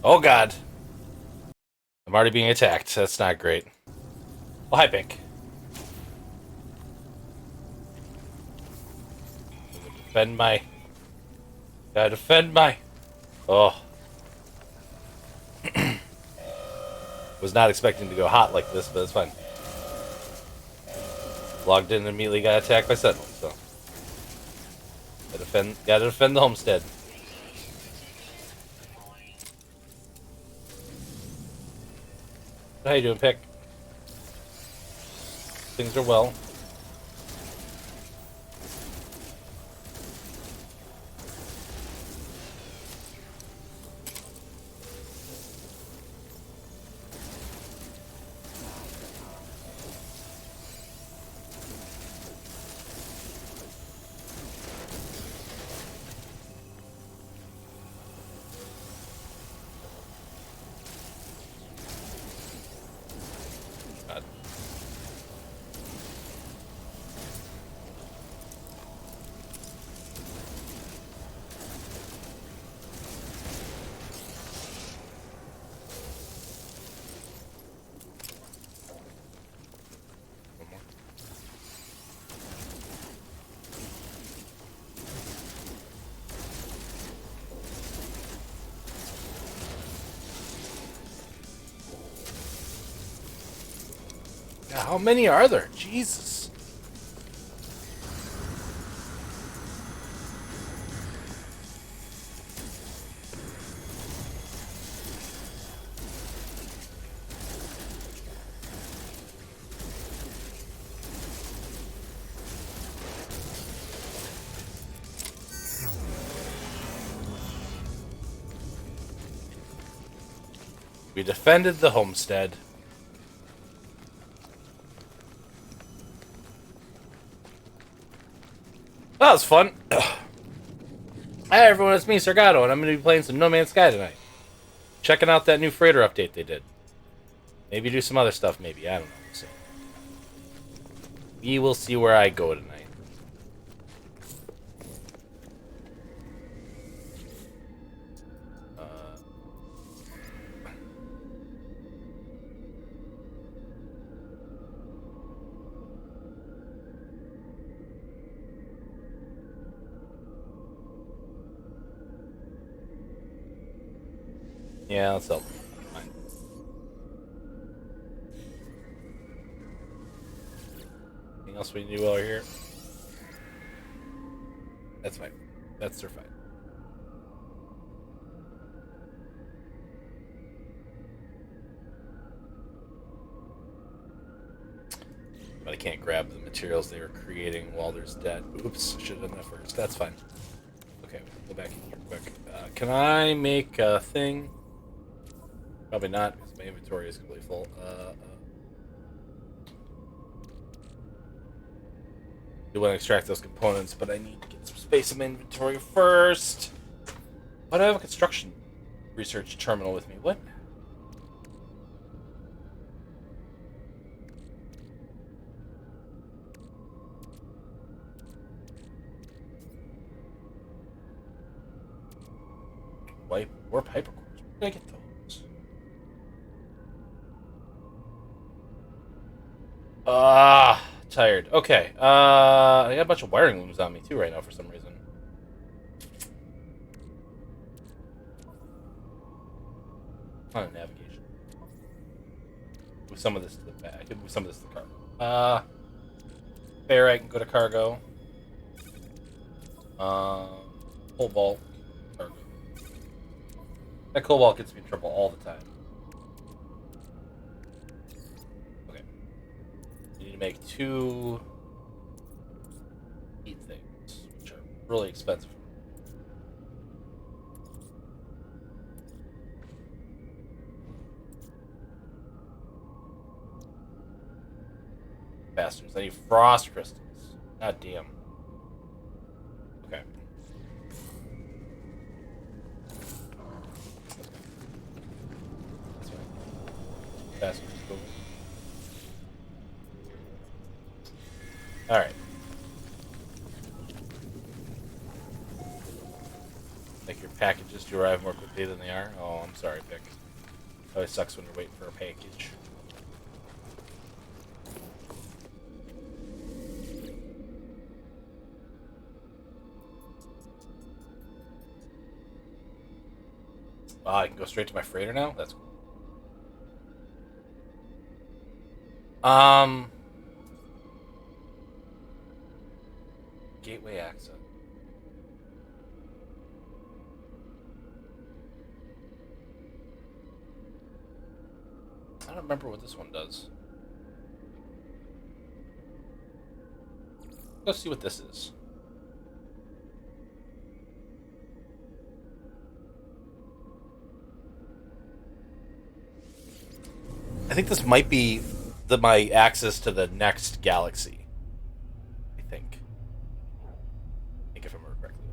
Oh god. I'm already being attacked. That's not great. Oh, hi, Pink. Defend my... Gotta defend my... Oh. Was not expecting to go hot like this, but it's fine. Logged in and immediately got attacked by Sentinels, so... Gotta defend the homestead. How you doing, Pick? Things are well. God. One more. God, how many are there? Jesus. We defended the homestead. That was fun. Hi everyone, it's me, Sargato, and I'm going to be playing some No Man's Sky tonight. Checking out that new freighter update they did. Maybe do some other stuff, maybe. I don't know. We'll see. We will see where I go tonight. Yeah, let's help. Fine. Anything else we need to do while we're here? That's fine. That's their fine. But I can't grab the materials they were creating while there's dead. Oops, should have done that first. That's fine. Okay, we'll go back in here quick. Can I make a thing? Probably not, because my inventory is completely full. Do want to extract those components, but I need to get some space in my inventory first. Why do I have a construction research terminal with me? What? Wipe or piper cores? Where did I get those? Tired. Okay. I got a bunch of wiring looms on me too right now for some reason. On navigation. Move some of this to the back. I can move some of this to the cargo. Fair, I can go to cargo. Cobalt. Cargo. That cobalt gets me in trouble all the time. Okay. You need to make 2 heat things, which are really expensive. Bastards. I need frost crystals. God damn. Okay. That's fine. Bastards. Cool. Alright. Like your packages to arrive more quickly than they are? Oh, I'm sorry, Vic. Always sucks when you're waiting for a package. Wow, I can go straight to my freighter now? That's cool. Gateway access. I don't remember what this one does. Let's see what this is. I think this might be my access to the next galaxy. I think if I remember correctly.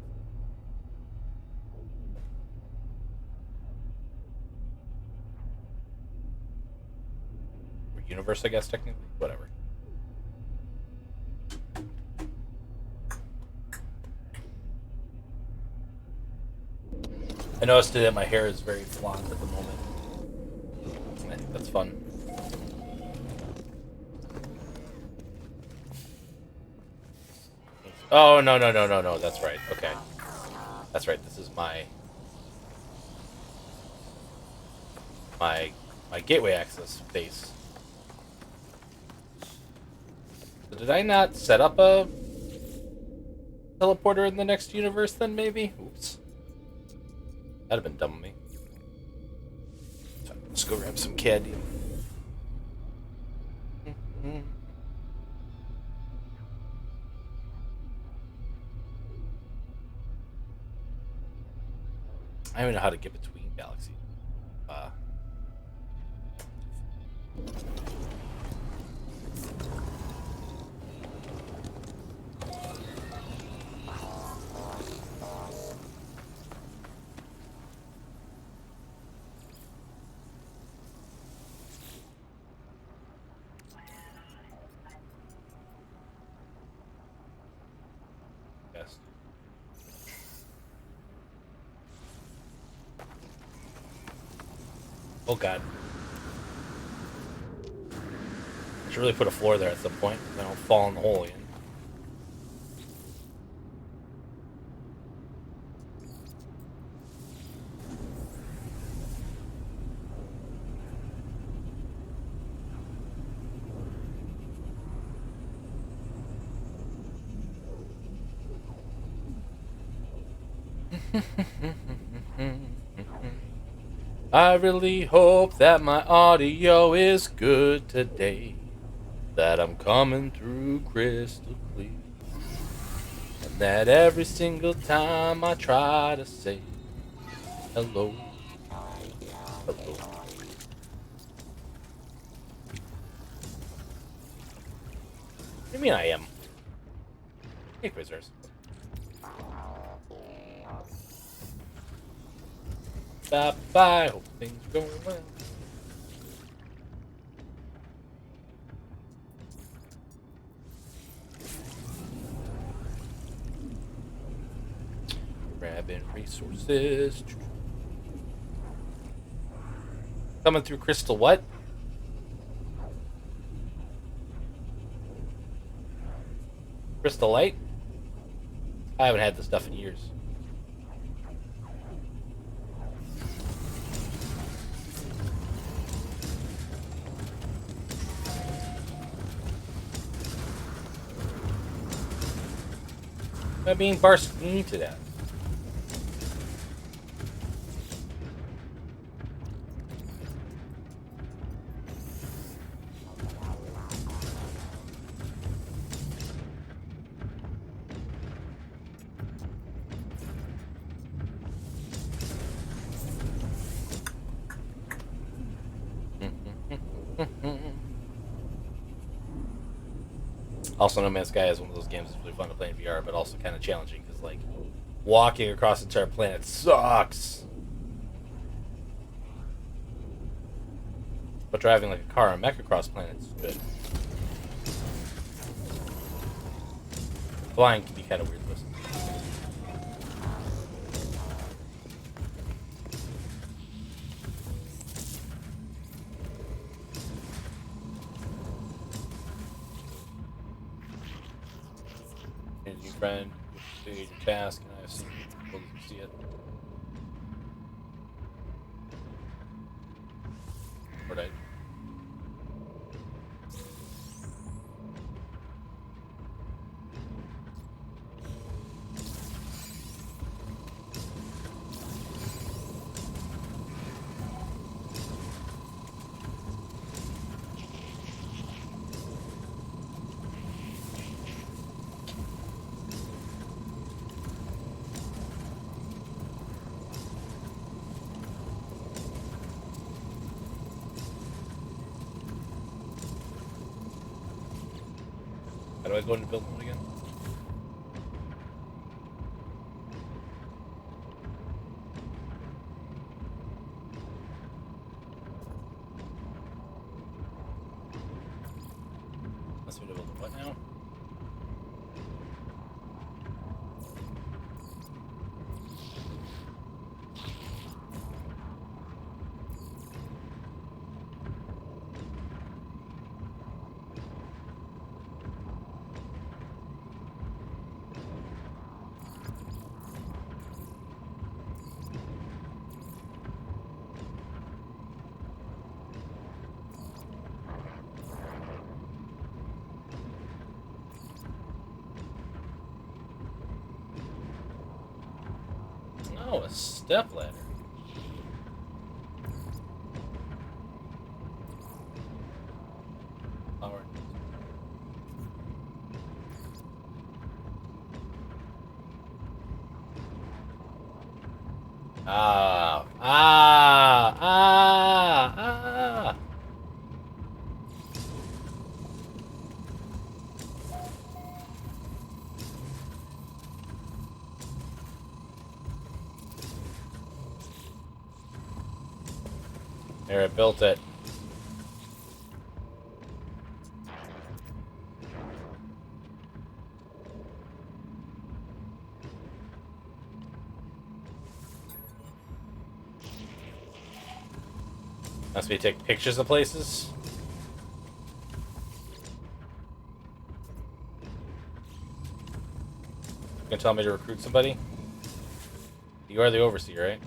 Or universe, I guess, technically. Whatever. I noticed that my hair is very blonde at the moment. I think that's fun. Oh, no. That's right. Okay. That's right. This is my gateway access base. So did I not set up a teleporter in the next universe then, maybe? Oops. That'd have been dumb of me. Let's go grab some candy. I don't even know how to get between galaxies. Yes. Oh god. I should really put a floor there at some point. Then I'll fall in the hole again. I really hope that my audio is good today, that I'm coming through crystal clear, and that every single time I try to say hello, hello. What do you mean I am? Hey, Quizzers. Bye-bye, hope things are going well. Grabbing resources. Coming through crystal what? Crystal light? I haven't had this stuff in years. I'm being barsked to death. Also, No Man's Sky is one of those games that's really fun to play in VR, but also kind of challenging because, like, walking across the entire planet sucks. But driving like a car on mech across planets is good. Flying can be kind of weird to listen. Change new friend. Do your task, and I have seen people see it. Or did I? How do I go into build mode again? Let's me to build what now? Oh, a step ladder. Power. Ah, ah, ah, ah. There, I built it. Must be take pictures of places. You gonna tell me to recruit somebody? You are the overseer, right?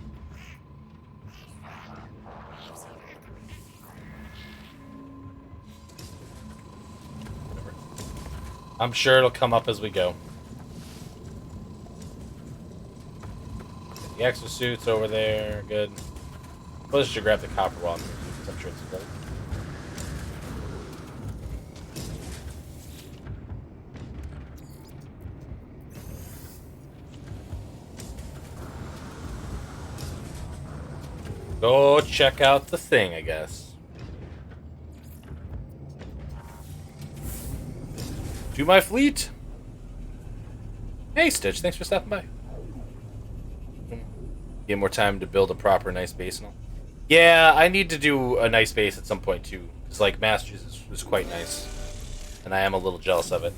Whatever. I'm sure it'll come up as we go. The exosuit's over there. Good. I'll just grab the copper while I'm here, because I'm sure it's gold. Go check out the thing, I guess. To my fleet! Hey, Stitch, thanks for stopping by. Get more time to build a proper nice base and all. Yeah, I need to do a nice base at some point, too. Because, like, Masters is quite nice. And I am a little jealous of it.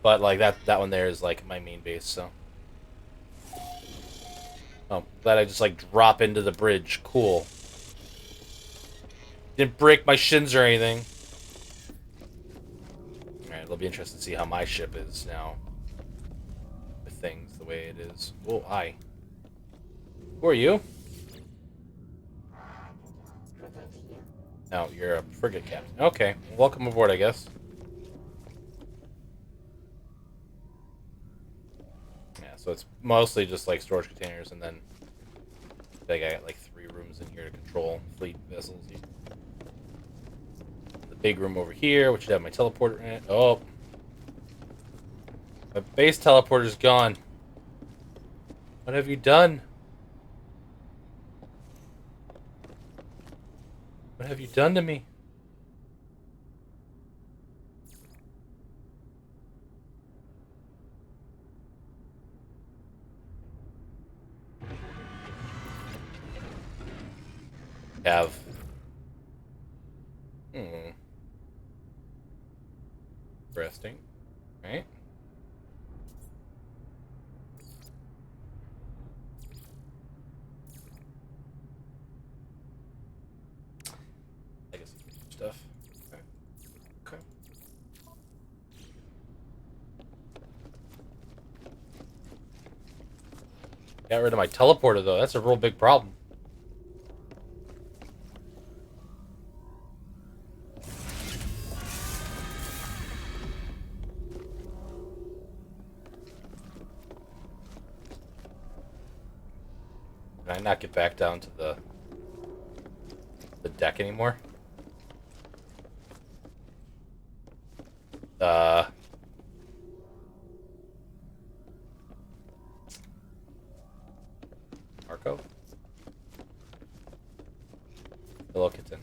But, like, that one there is, like, my main base, so... Oh, glad I just, like, drop into the bridge. Cool. Didn't break my shins or anything. Alright, it'll be interesting to see how my ship is now. With things the way it is. Oh, hi. Who are you? No, you're a frigate captain. Okay, welcome aboard, I guess. Yeah, so it's mostly just like storage containers, and then I got like 3 rooms in here to control fleet vessels. The big room over here, which should have my teleporter in it. Oh, my base teleporter's gone. What have you done? What have you done to me? Have. Interesting. Right? Legacy stuff. Okay. Okay. Got rid of my teleporter, though. That's a real big problem. Can I not get back down to the deck anymore? Marco? Hello, kitten.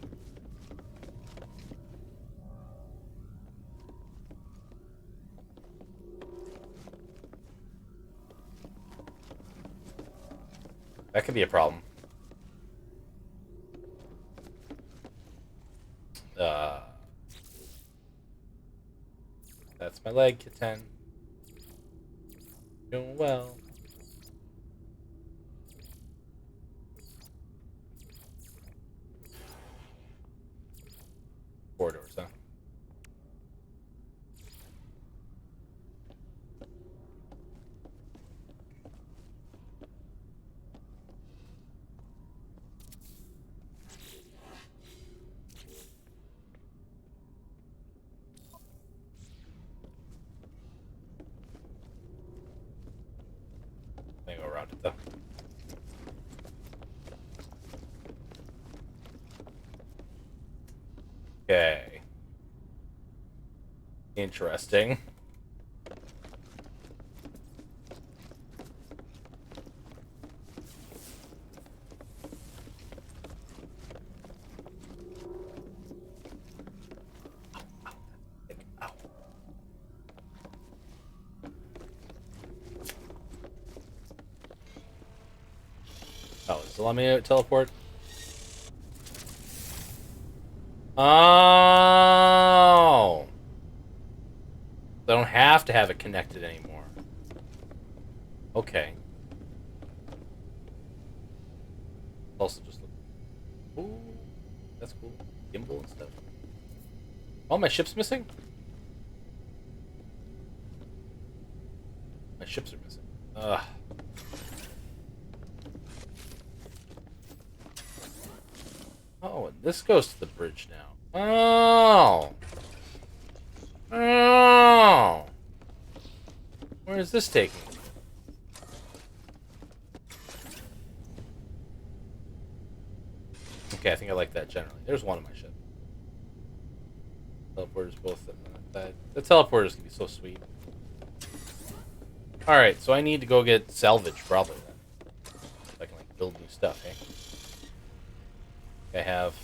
That could be a problem. That's my leg, kitten. Doing well. Corridors, huh? Let me go around it, though. Okay. Interesting. Ow. Oh, does it let me teleport? Oh! I don't have to have it connected anymore. Okay. Also just look. Ooh, that's cool. Gimbal and stuff. Oh, my ship's missing? My ships are missing. Ugh. Oh, and this goes to the bridge now. Oh! Oh! Where is this taking me? Okay, I think I like that generally. There's one of my ships. Teleporters both on that side. The teleporters can be so sweet. Alright, so I need to go get salvage, probably, then. So I can, like, build new stuff, eh? I have...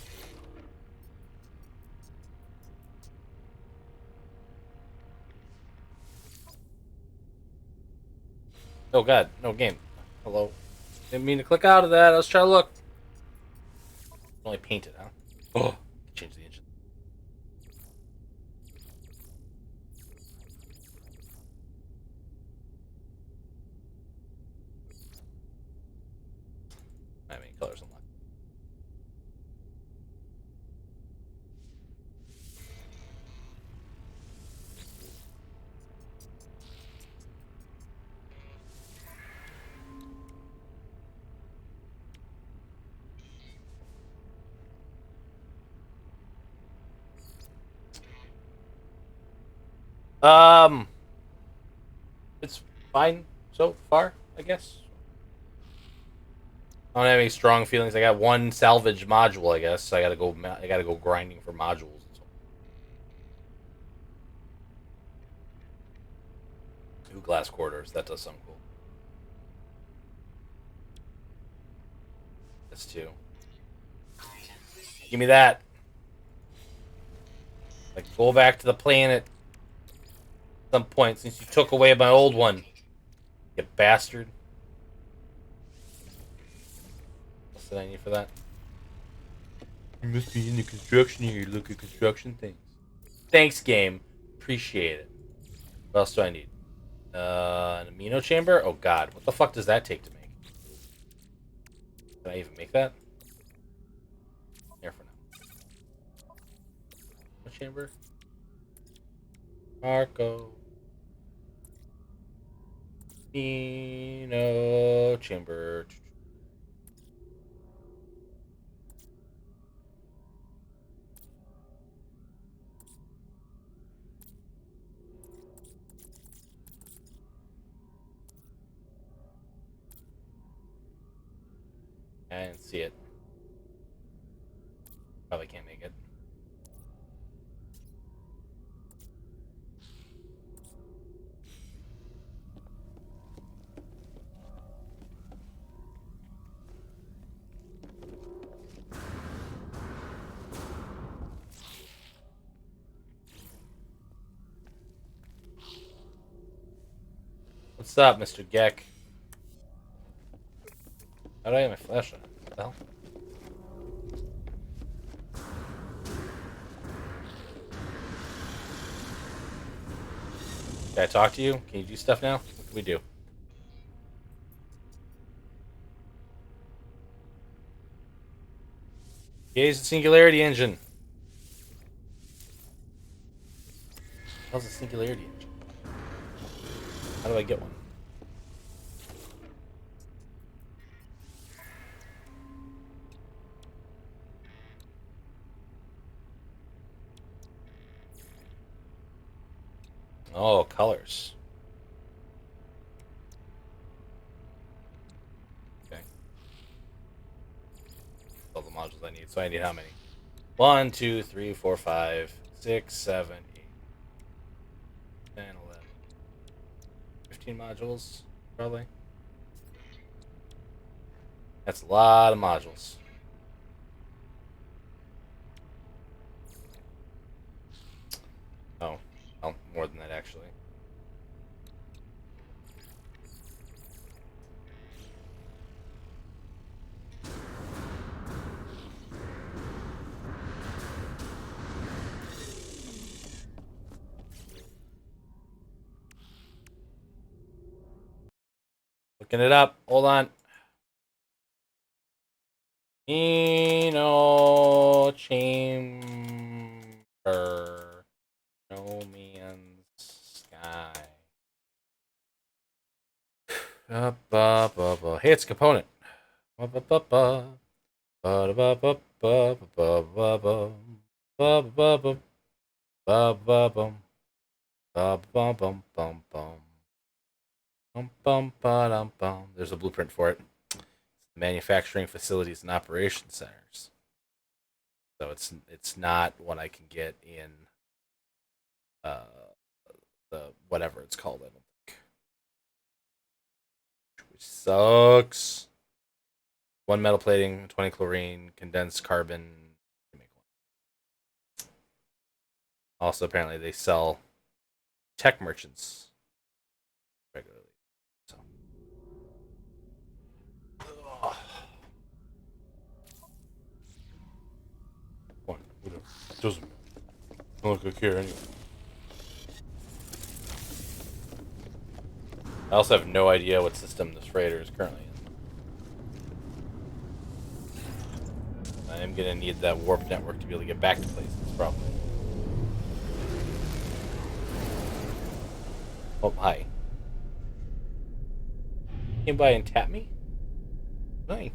Oh god, no game. Hello. Didn't mean to click out of that. I was trying to look. Only painted, huh? Oh, change the engine. I mean, colors unlocked. It's fine so far, I guess. I don't have any strong feelings. I got one salvage module, I guess. So I gotta go. I gotta go grinding for modules. New glass corridors. That does sound cool. This too. Give me that. Like, go back to the planet at some point since you took away my old one. You bastard. What's that I need for that? You must be into construction here. You look at construction things. Thanks, game. Appreciate it. What else do I need? An amino chamber? Oh god, what the fuck does that take to make? Can I even make that? Here for now. Amino chamber? Marco. No chamber. I didn't see it. Probably can't make it. What's up, Mr. Geck? How do I get my flashlight? What the hell? Can I talk to you? Can you do stuff now? What can we do? Engage the singularity engine. How's the singularity engine? How do I get one? Oh, colors. Okay. All the modules I need. So I need how many? 1, 2, 3, 4, 5, 6, 7, 8, 10, 11, 15 modules, probably. That's a lot of modules. Oh, well, more than that, actually. Looking it up. Hold on. No chamber. No man's sky. Hey, it's a component. There's a blueprint for it. Manufacturing facilities and operation centers. So it's not one I can get in the whatever it's called. I don't think. Which sucks. 1 metal plating, 20 chlorine, condensed carbon. Also, apparently, they sell tech merchants regularly. So. What? Whatever. It doesn't look like here anyway. I also have no idea what system this freighter is currently in. I am going to need that warp network to be able to get back to places, probably. Oh, hi. Came by and tapped me? Hi.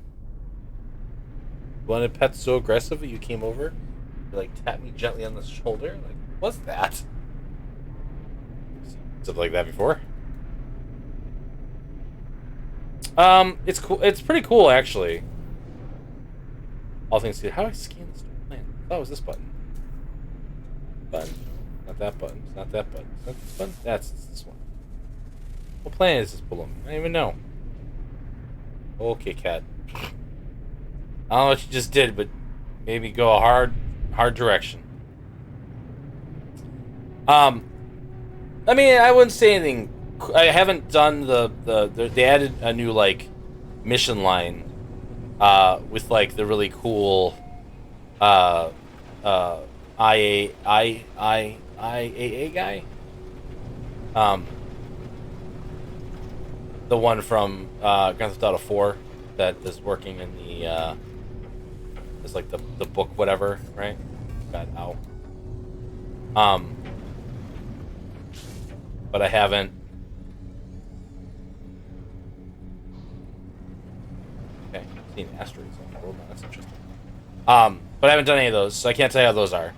Wanted pets so aggressive that you came over? You, like, tapped me gently on the shoulder? Like, what's that? Something like that before? It's cool. It's pretty cool, actually. All things considered. How do I scan this plan? I thought it was this button. Button. Not that button. It's not that button. It's not this button. That's this one. What planet is this below me? I don't even know. Okay, cat. I don't know what you just did, but maybe go a hard direction. I mean, I wouldn't say anything. I haven't done they added a new like mission line, with like the really cool, IAA guy. The one from Grand Theft Auto 4 that is working in the is like the book whatever, right? God, ow. But I haven't Seen asteroids on the world. That's interesting. But I haven't done any of those, so I can't tell you how those are.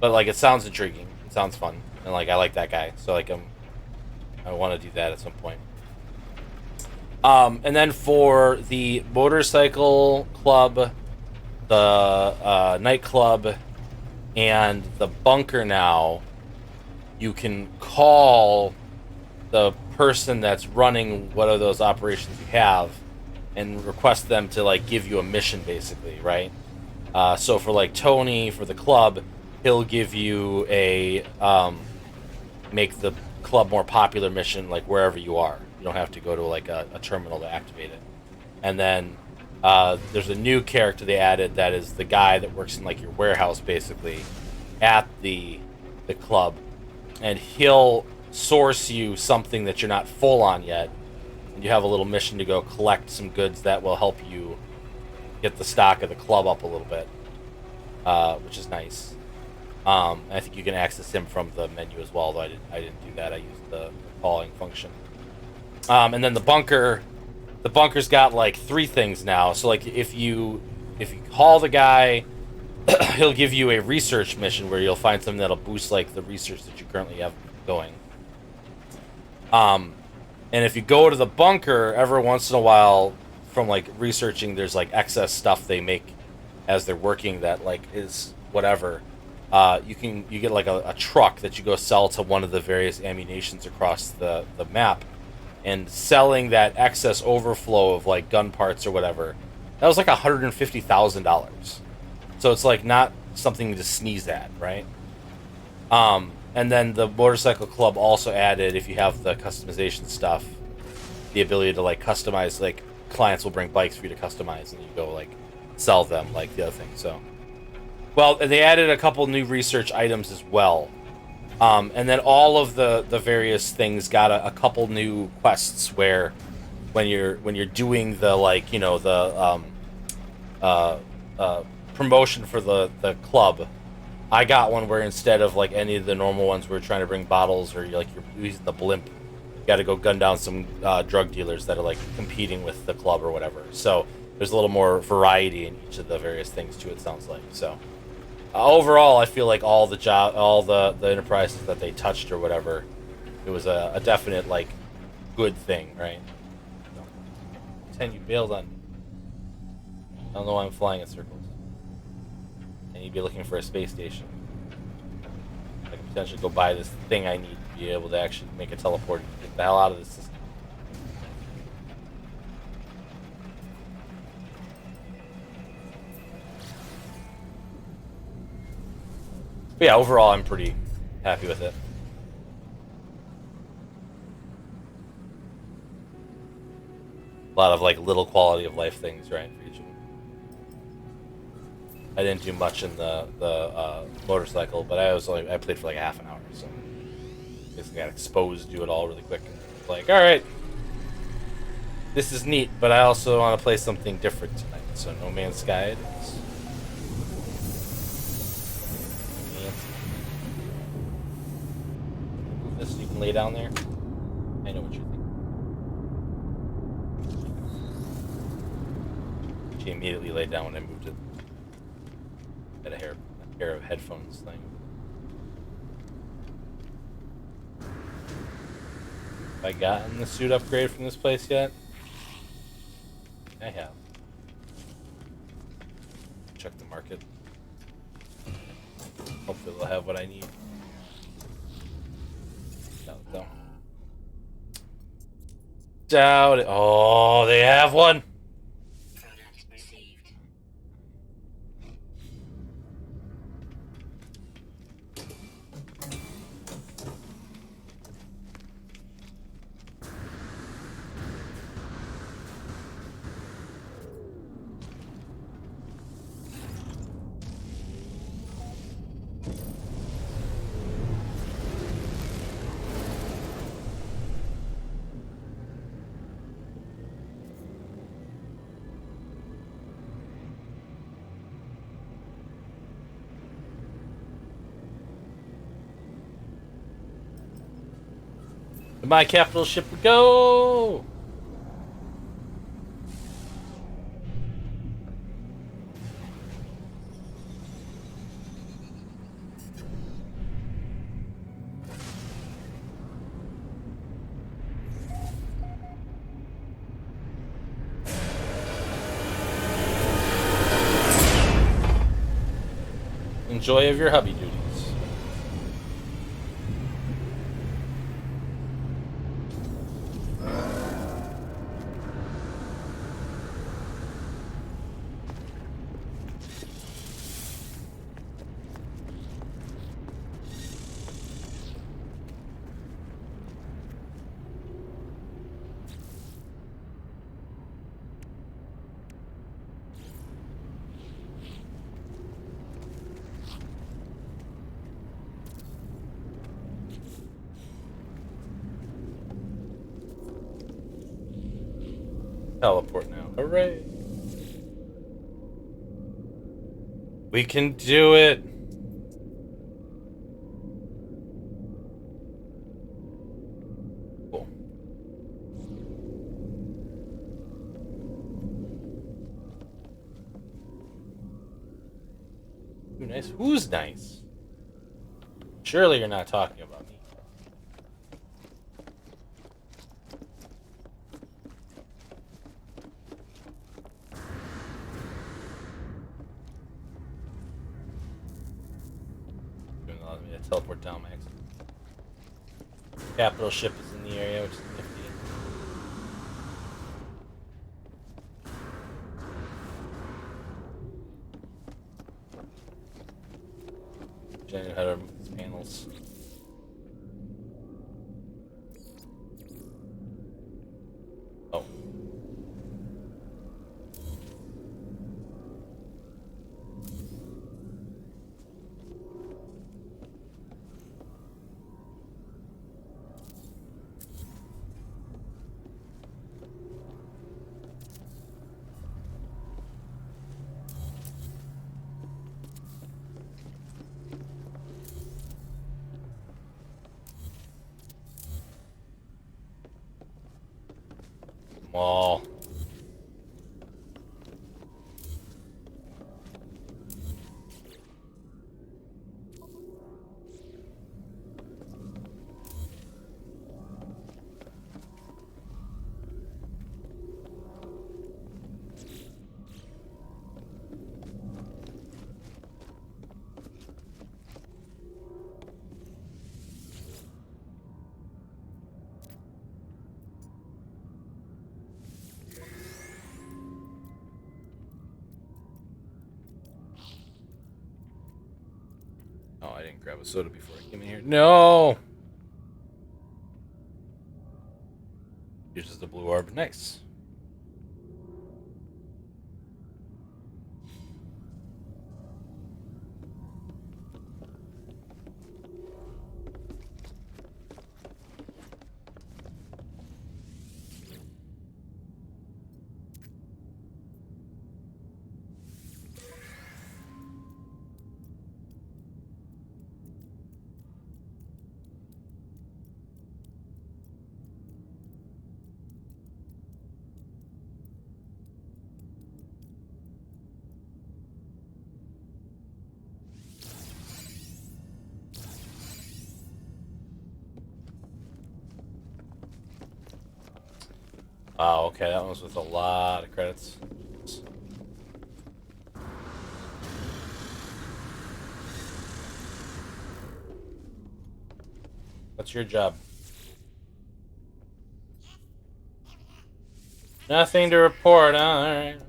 But like, it sounds intriguing. It sounds fun, and like, I like that guy, so like, I want to do that at some point. And then for the motorcycle club, the nightclub, and the bunker now, you can call the person that's running what are those operations you have and request them to like give you a mission, basically, right? So for like Tony, for the club, he'll give you a make the club more popular mission, like wherever you are. You don't have to go to like a terminal to activate it. And then there's a new character they added that is the guy that works in like your warehouse, basically, at the club, and he'll source you something that you're not full on yet, and you have a little mission to go collect some goods that will help you get the stock of the club up a little bit, which is nice. I think you can access him from the menu as well, though I didn't do that. I used the calling function. And then the bunker's got like 3 things now. So like if you call the guy, he'll give you a research mission where you'll find something that'll boost like the research that you currently have going. And if you go to the bunker, every once in a while, from like researching, there's like excess stuff they make as they're working that like is whatever. You get like a truck that you go sell to one of the various ammunitions across the map, and selling that excess overflow of like gun parts or whatever, that was like $150,000. So it's like not something to sneeze at, right? And then the motorcycle club also added, if you have the customization stuff, the ability to like customize, like clients will bring bikes for you to customize and you go like sell them like the other thing. So, well, they added a couple new research items as well. And then all of the various things got a couple new quests where when you're doing the like, you know, the promotion for the club, I got one where instead of like any of the normal ones where you're trying to bring bottles or you're using the blimp, you got to go gun down some drug dealers that are like competing with the club or whatever. So there's a little more variety in each of the various things too, it sounds like. So overall, I feel like all the enterprises that they touched or whatever, it was a definite like good thing, right? So, 10, you bailed on me. I don't know why I'm flying in circles. And you'd be looking for a space station. I could potentially go buy this thing I need to be able to actually make a teleport and get the hell out of this system. But yeah, overall, I'm pretty happy with it. A lot of like little quality of life things, right? For each of them. I didn't do much in the motorcycle, but I played for like half an hour, so basically got exposed to it all really quick. Like, all right, this is neat, but I also want to play something different tonight. So No Man's Sky it is. Move this so you can lay down there. I know what you're thinking. She immediately laid down when I moved it. Had a pair of headphones thing. Have I gotten the suit upgrade from this place yet? I have. Check the market. Hopefully they'll have what I need. No. Doubt it. Oh, they have one! To my capital ship we go! joy of your hubby duties. Teleport now. Hooray! We can do it! Cool. Ooh, nice. Who's nice? Surely you're not talking about me. Doing allows me to teleport down max. Capital ship is in the area, which is nifty. I know how to remove these panels. Oh. Wall. Oh, I didn't grab a soda before I came in here. No! Uses the blue orb. Nice. Wow, okay, that was with a lot of credits. What's your job? Nothing to report. Alright.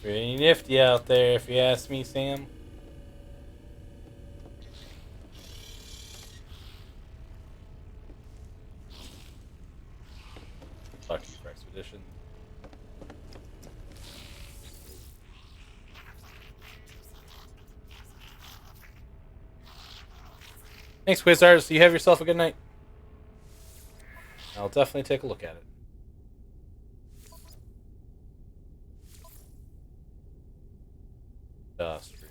Pretty nifty out there, if you ask me, Sam. Lucky for Expedition. Thanks, Quizars. You have yourself a good night. I'll definitely take a look at it. Street.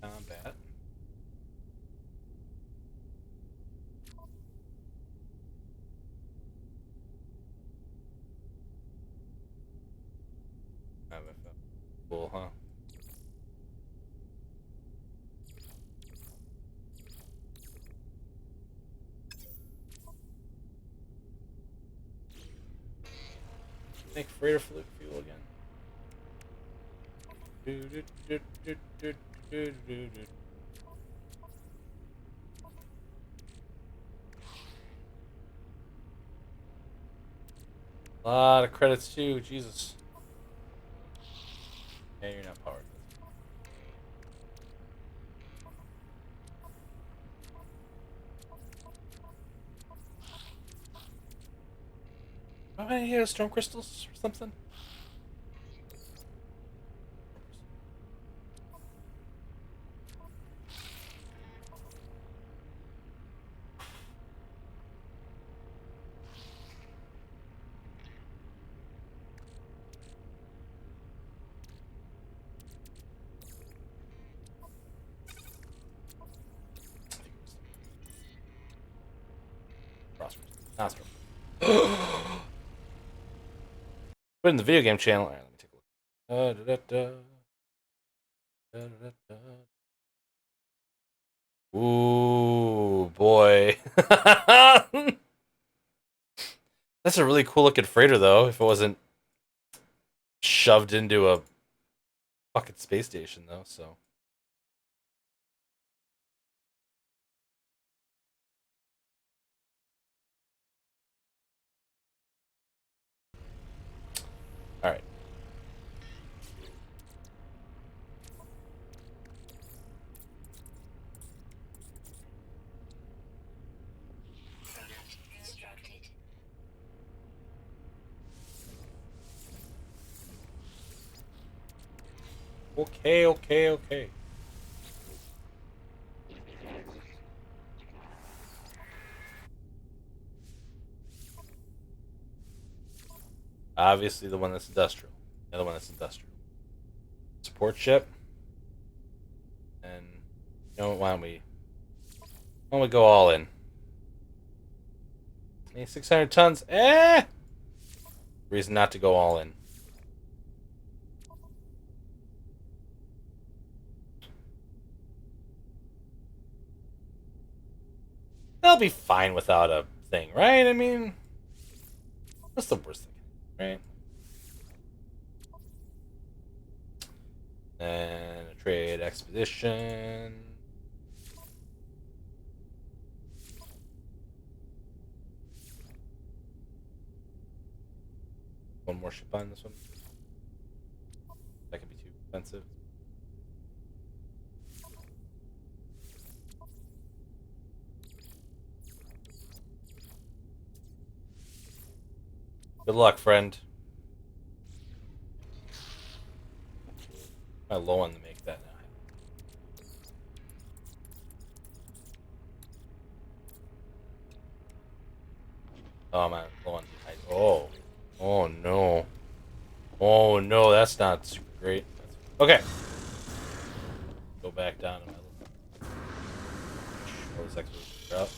Combat. Cool, huh? Make freighter fuel again. A lot of credits too, Jesus. Yeah, you're not powered. How many storm crystals or something? Nostrum. Put in the video game channel. All right, let me take a look. Ooh, boy. That's a really cool looking freighter, though, if it wasn't shoved into a fucking space station, though, so. Alright. Okay. Obviously, the one that's industrial. The other one that's industrial. Support ship. And, you know, why don't we go all in? 600 tons. Reason not to go all in. They'll be fine without a thing, right? I mean, what's the worst thing, right? And a trade expedition. One more ship on this one. That could be too expensive. Good luck, friend. I'm low on to make that now. Oh man, low on the oh no. Oh no, that's not super great. Okay. Go back down to my little route.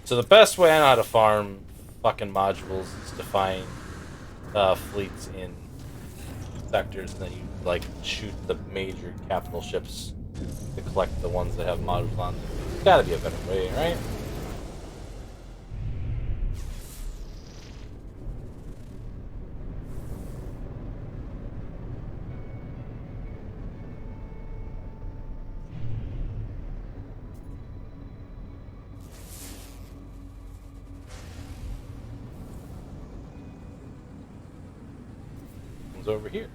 So the best way I know how to farm fucking modules is to find fleets in sectors, and then you like shoot the major capital ships to collect the ones that have modules on them. There's gotta be a better way, right? One's over here.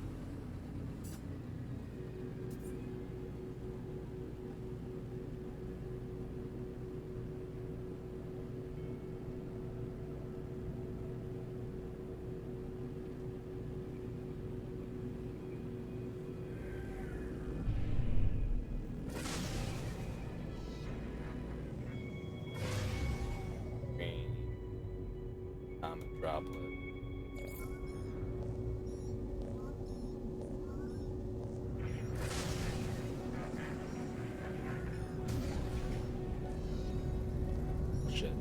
Atomic droplet. Shit.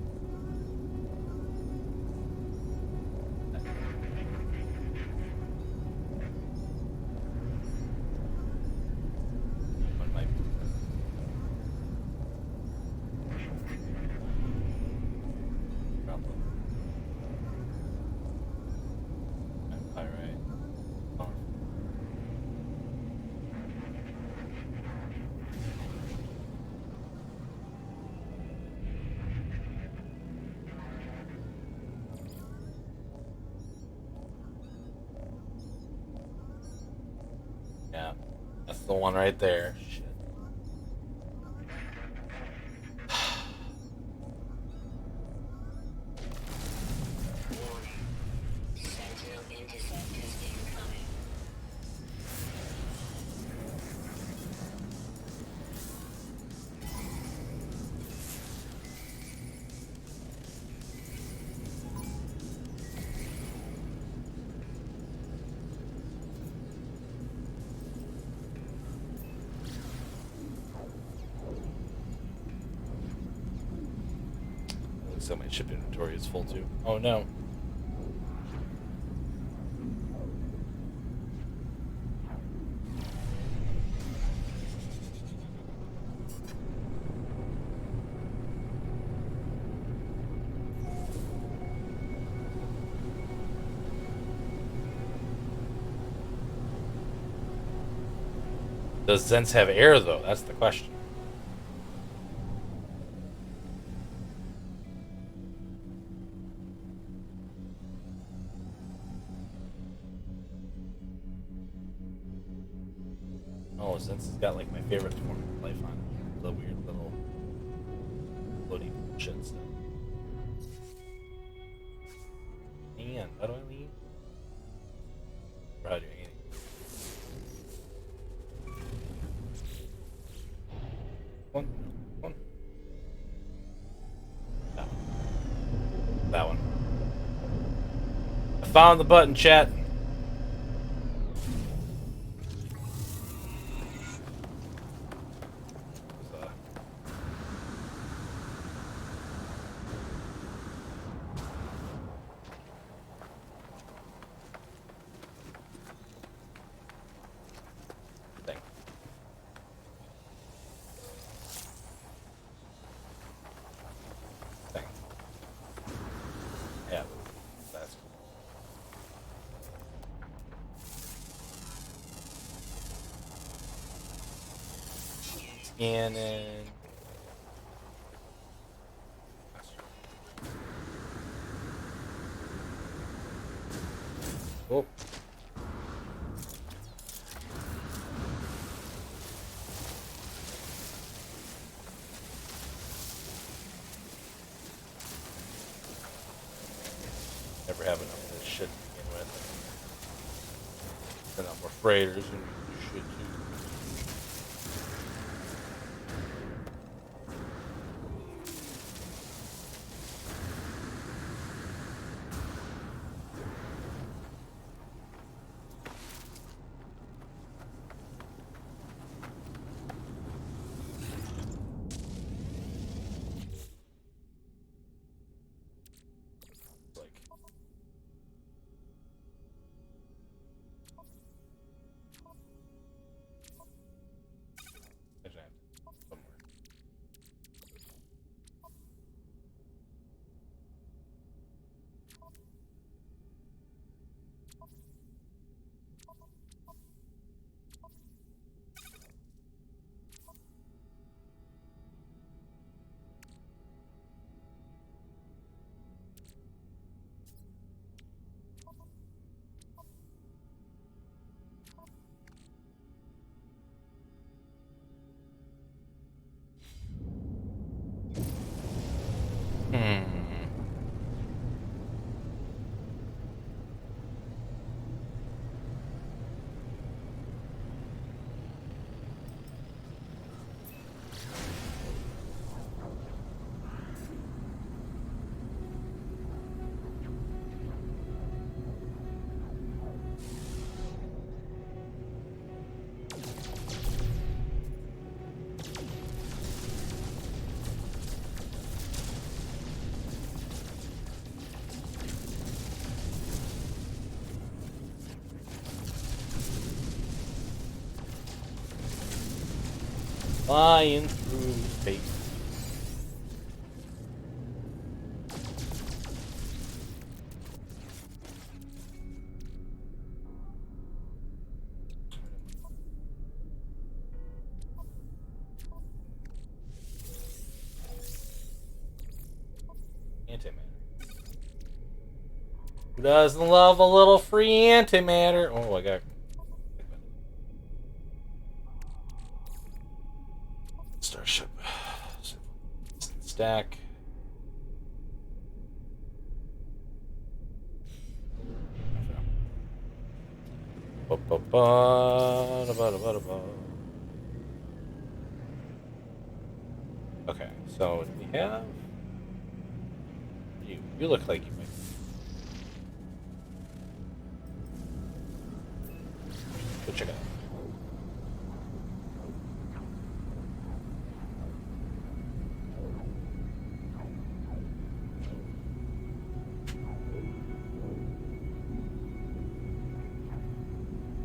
One might be. Droplet. the one right there. Shit. So my ship inventory is full too. Oh no. Does Zence have air though? That's the question. Oh, Zence has got like my favorite form of life on it. The weird little floaty shit stuff. And how do I leave? Or how do I eat? One. That one. I found the button, chat. Scanning. Oh. Never have enough of this shit to begin with. Send out more freighters and shit too. Flying through space. Antimatter. Who doesn't love a little free antimatter? Oh, I got. Starship. Stack. Okay, so we have you. You look like you might. Go check it out.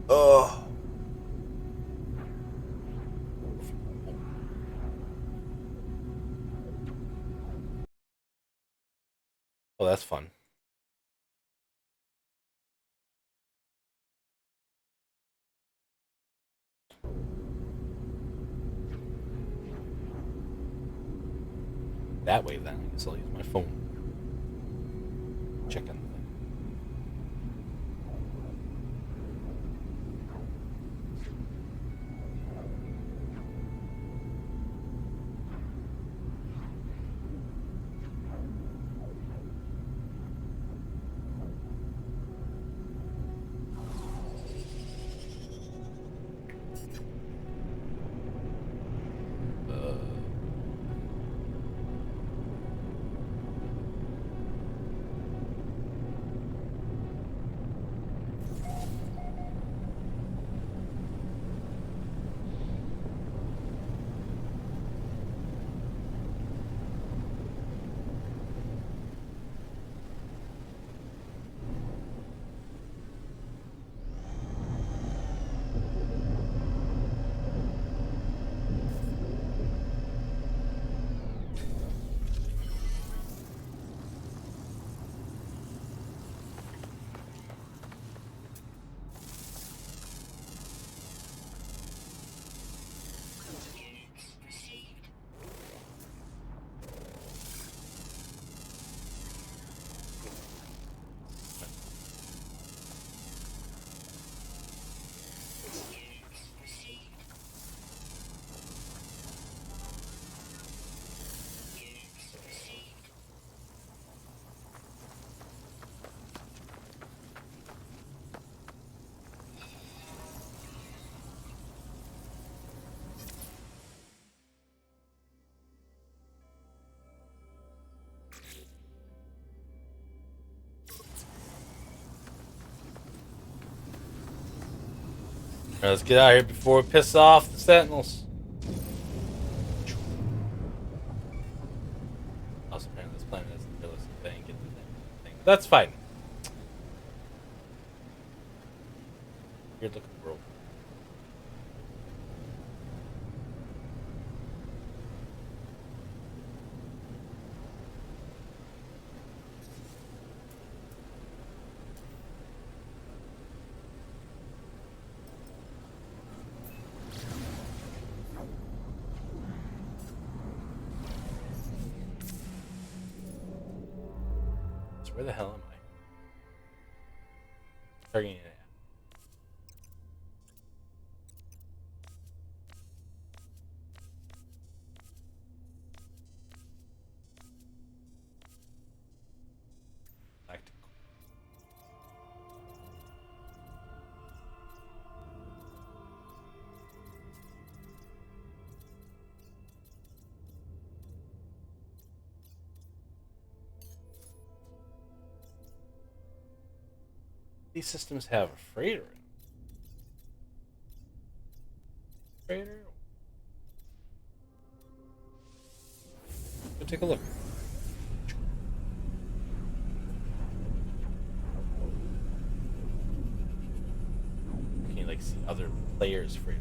Oh. Oh, that's fun. That way, then, I guess I'll use my phone. Check in the thing. Let's get out of here before we piss off the Sentinels. Also, apparently, this planet has the ability to get the thing. That's fine. Weird looking world. So where the hell am I? Targeting it. These systems have a freighter in them. Freighter? Go take a look. Can you like see other players' freighters?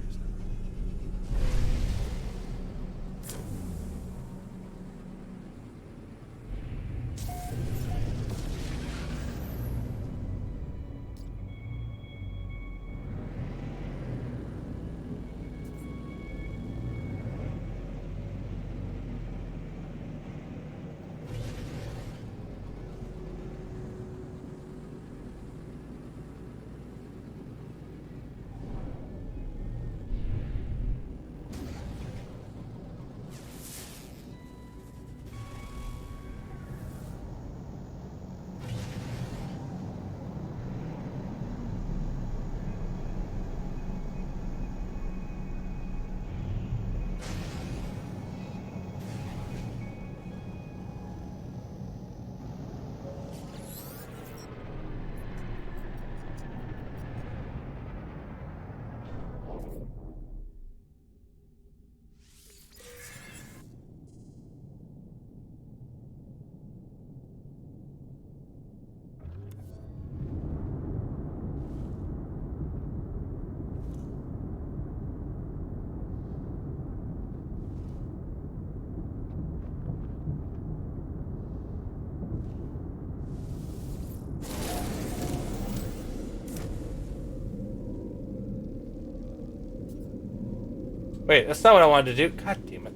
Wait, that's not what I wanted to do. God damn it.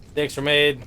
Mistakes were made.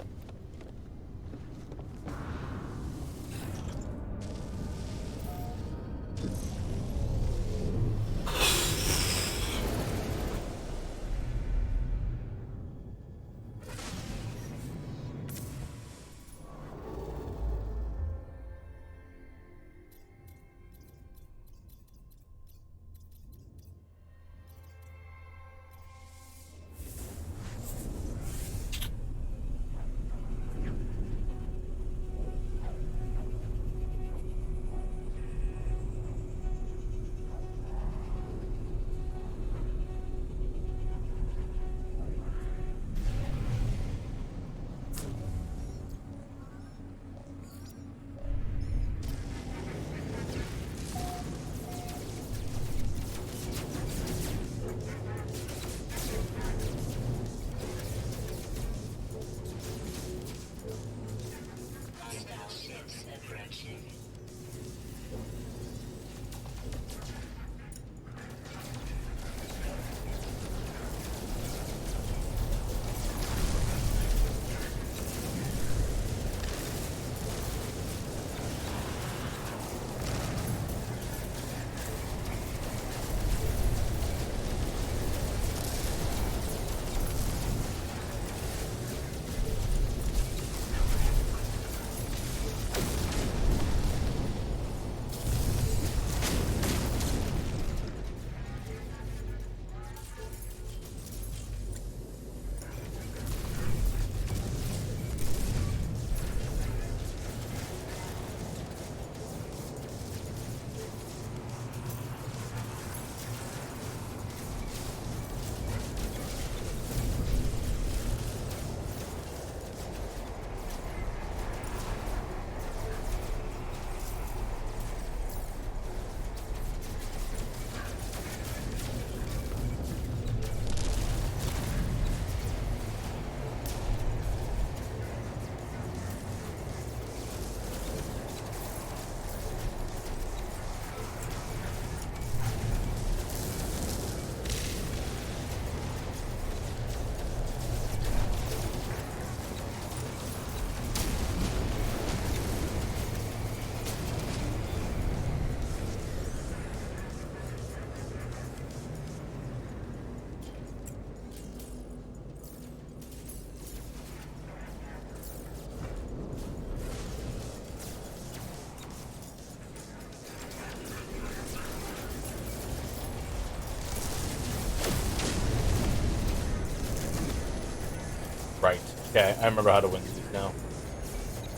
Right. Okay, I remember how to win these now.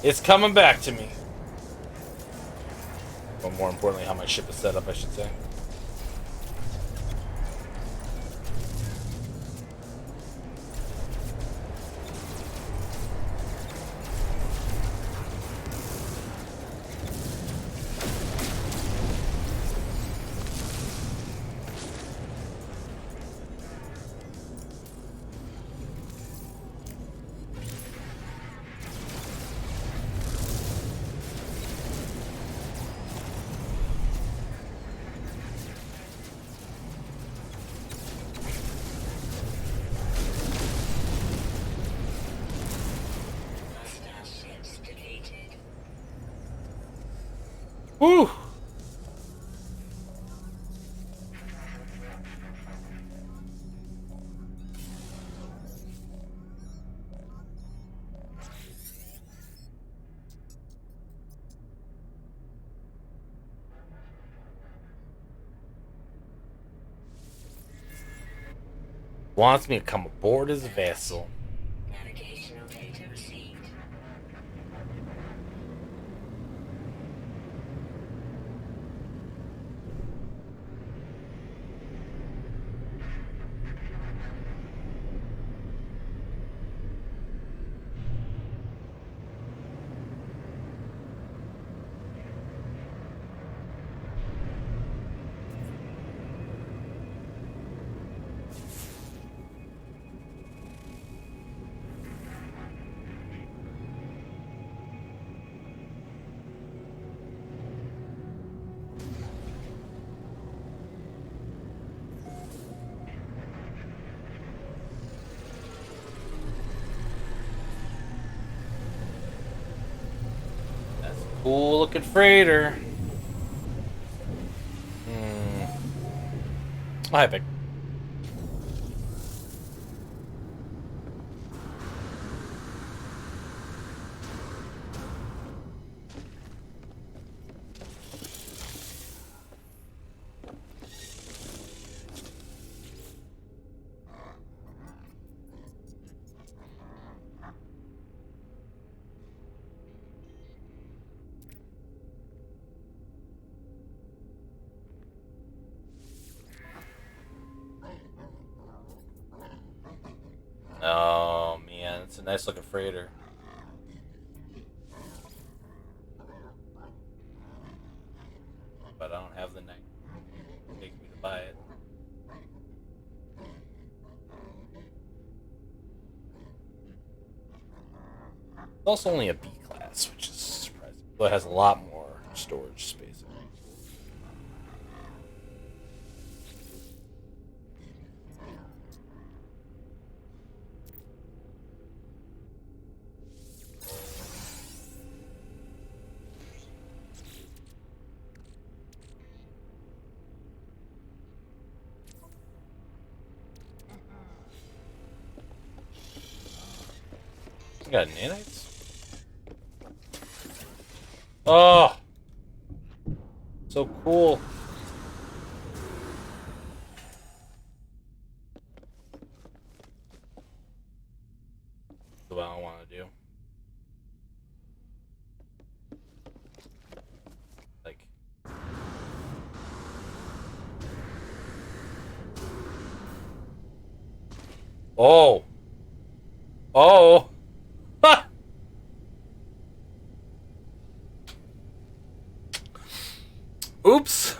It's coming back to me. Or more importantly, how my ship is set up, I should say. Woo! Wants me to come aboard his vessel. Navigational data received. Cool looking freighter. Hi, Vic. Oh man, it's a nice looking freighter. But I don't have the neck to take me to buy it. It's also only a B class, which is surprising. But it has a lot more storage space. I got nanites? Oh! So cool. That's what I want to do. Like... Oh! Oh! Ha! Oops!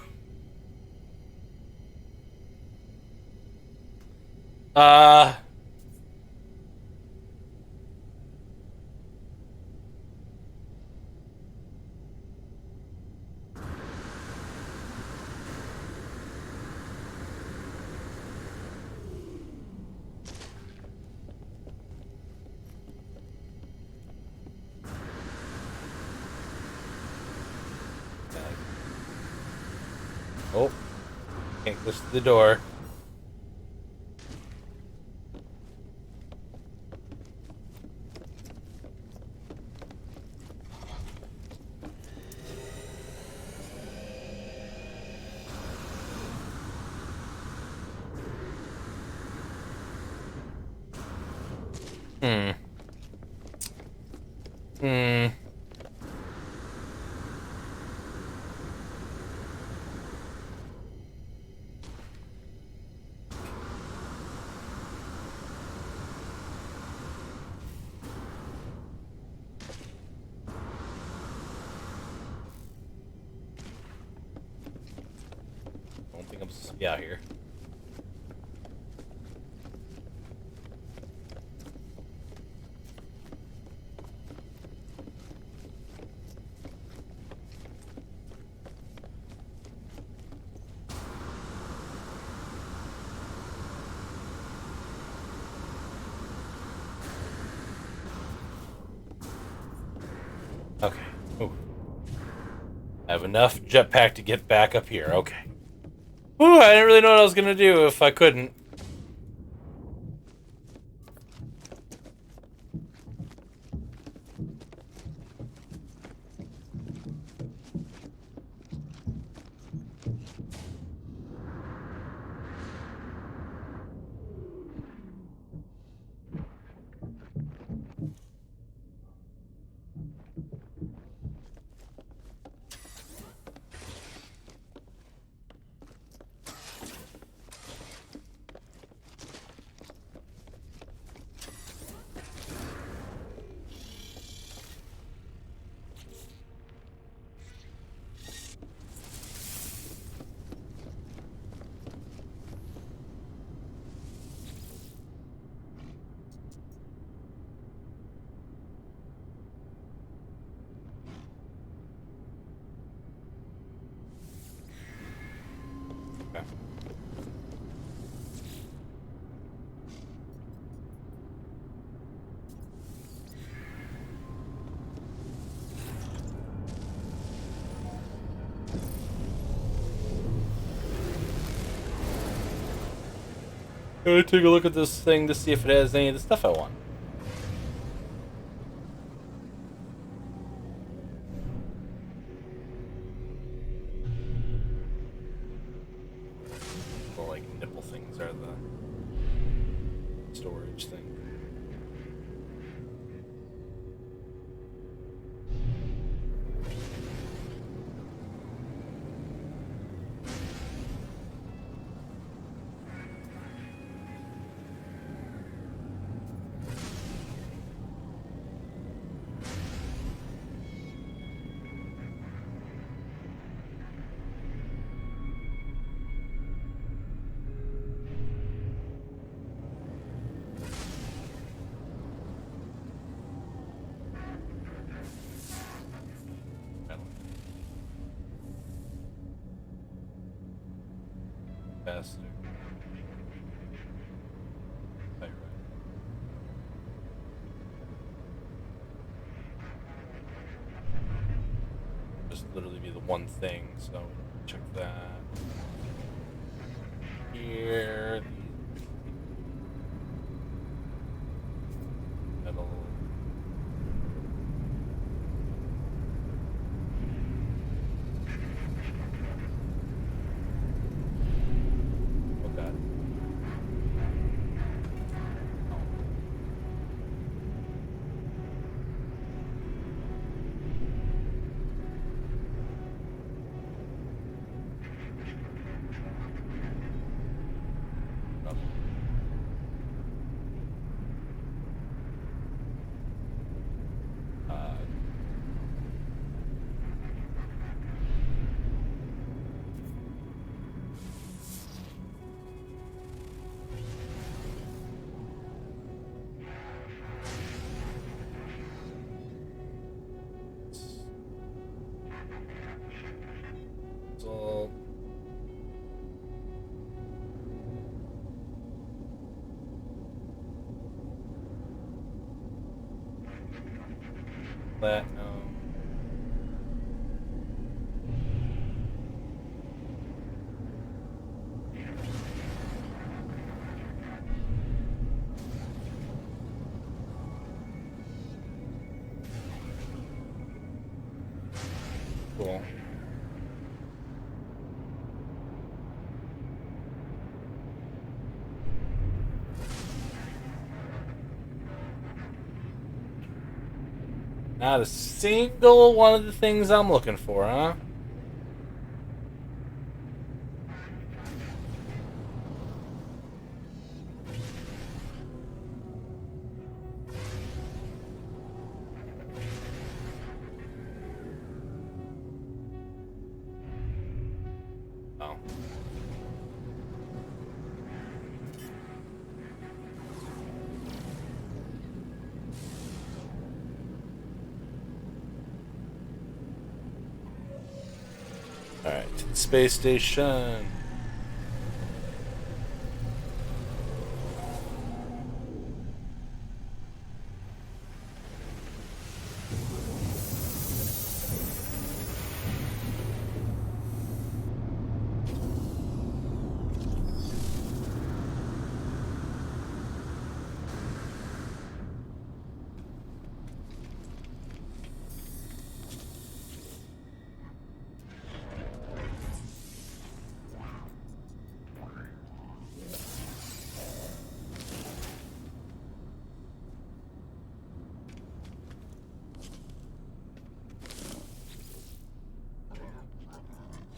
Uh... Oh. Can't push the door. Hmm. Hmm. I don't think I'm supposed to be out here. Okay. Ooh. I have enough jetpack to get back up here. Okay. Ooh, I didn't really know what I was gonna do if I couldn't. Okay. I'm gonna take a look at this thing to see if it has any of the stuff I want. The like nipple things are the storage thing. Faster. Right. Just literally be the one thing, so check that. Here. Metal. Oh god. Oh. Uh, so that no. Cool. Not a single one of the things I'm looking for, huh? Oh. Alright, to the space station.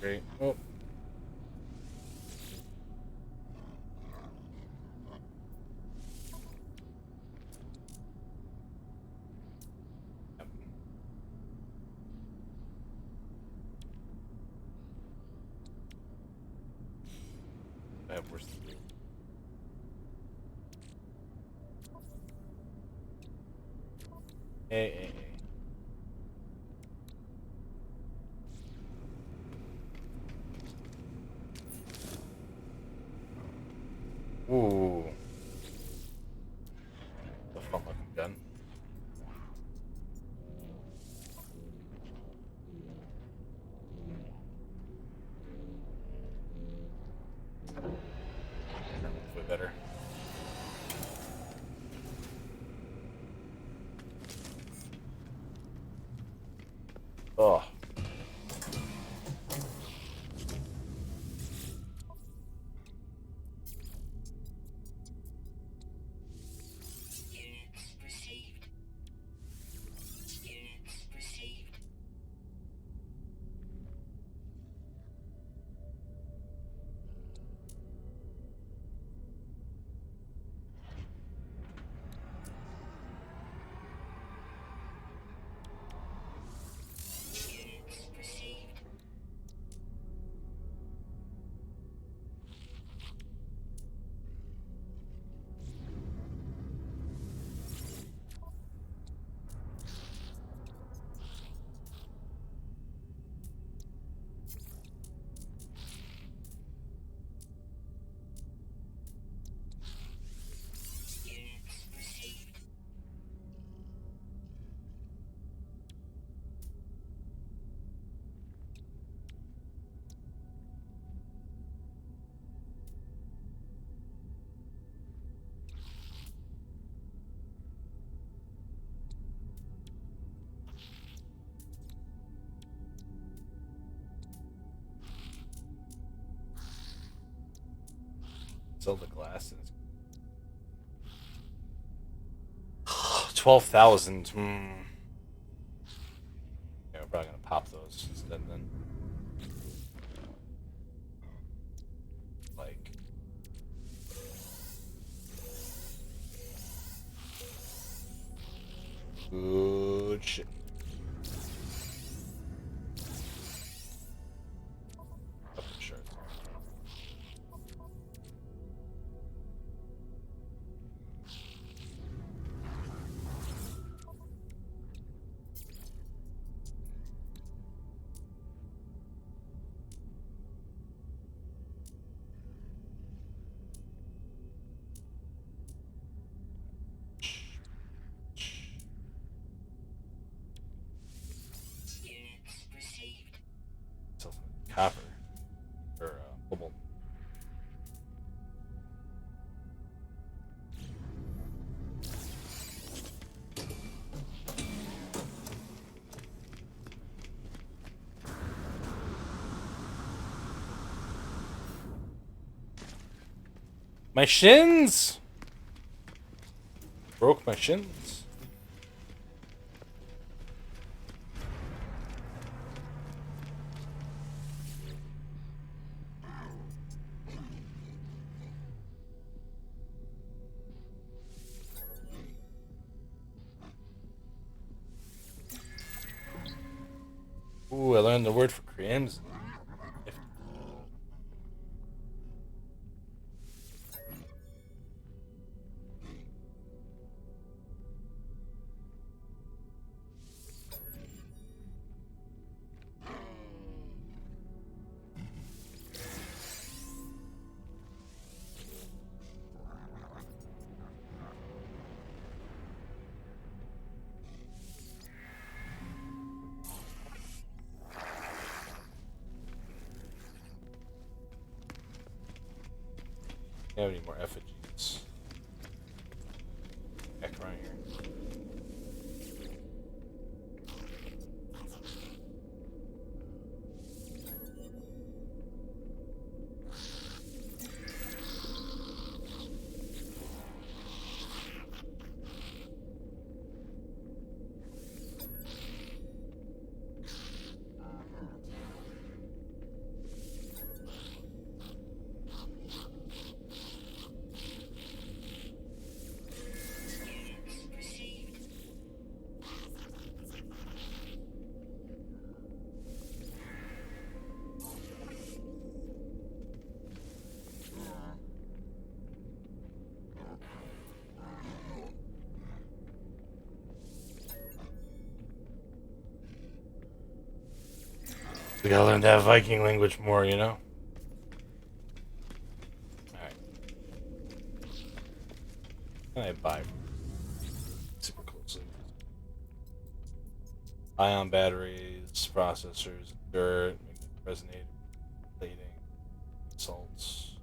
Great. Oh. Yep. I have worse than you. Hey. Ooh. A fun looking gun. Way better. Sell the glasses. 12,000. Yeah, we're probably gonna pop those instead then. Like. Good shit. Couple of shirts. Units received. Self copper or cobalt. My shins! Broke my shins. Ooh, I learned the word for crimson. I don't have any more effigies. Back around here. Units received. We gotta learn that Viking language more, you know? Alright. What can I buy? Super closely. Ion batteries, processors, dirt, resonator, plating, salts.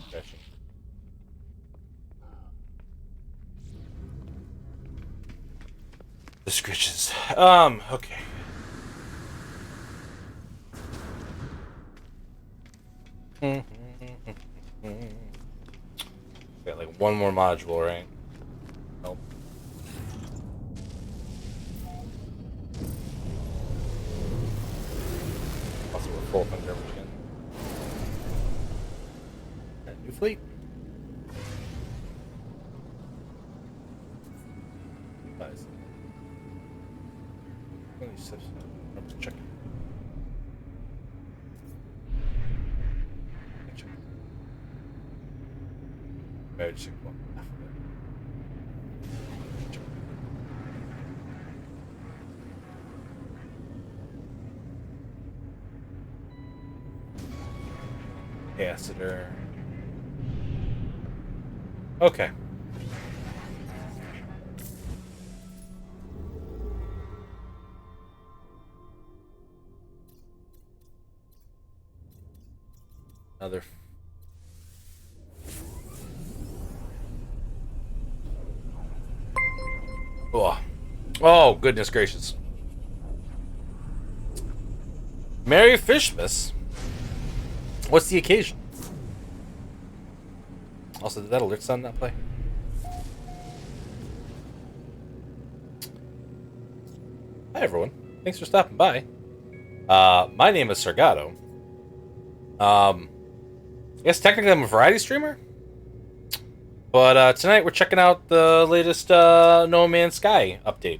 Stretching. The scritches. Okay. Got like one more module, right? Nope. Also, we're full of garbage again. Alright, new fleet. Nice. One of these steps. I'm checking. Check. Maybe just take one half of it. Check. Capacitor. Okay. Another. Oh. Oh, goodness gracious. Merry Fishmas. What's the occasion? Also, did that alert sound not play? Hi, everyone. Thanks for stopping by. My name is Sargato. I guess technically I'm a variety streamer. But tonight we're checking out the latest No Man's Sky update.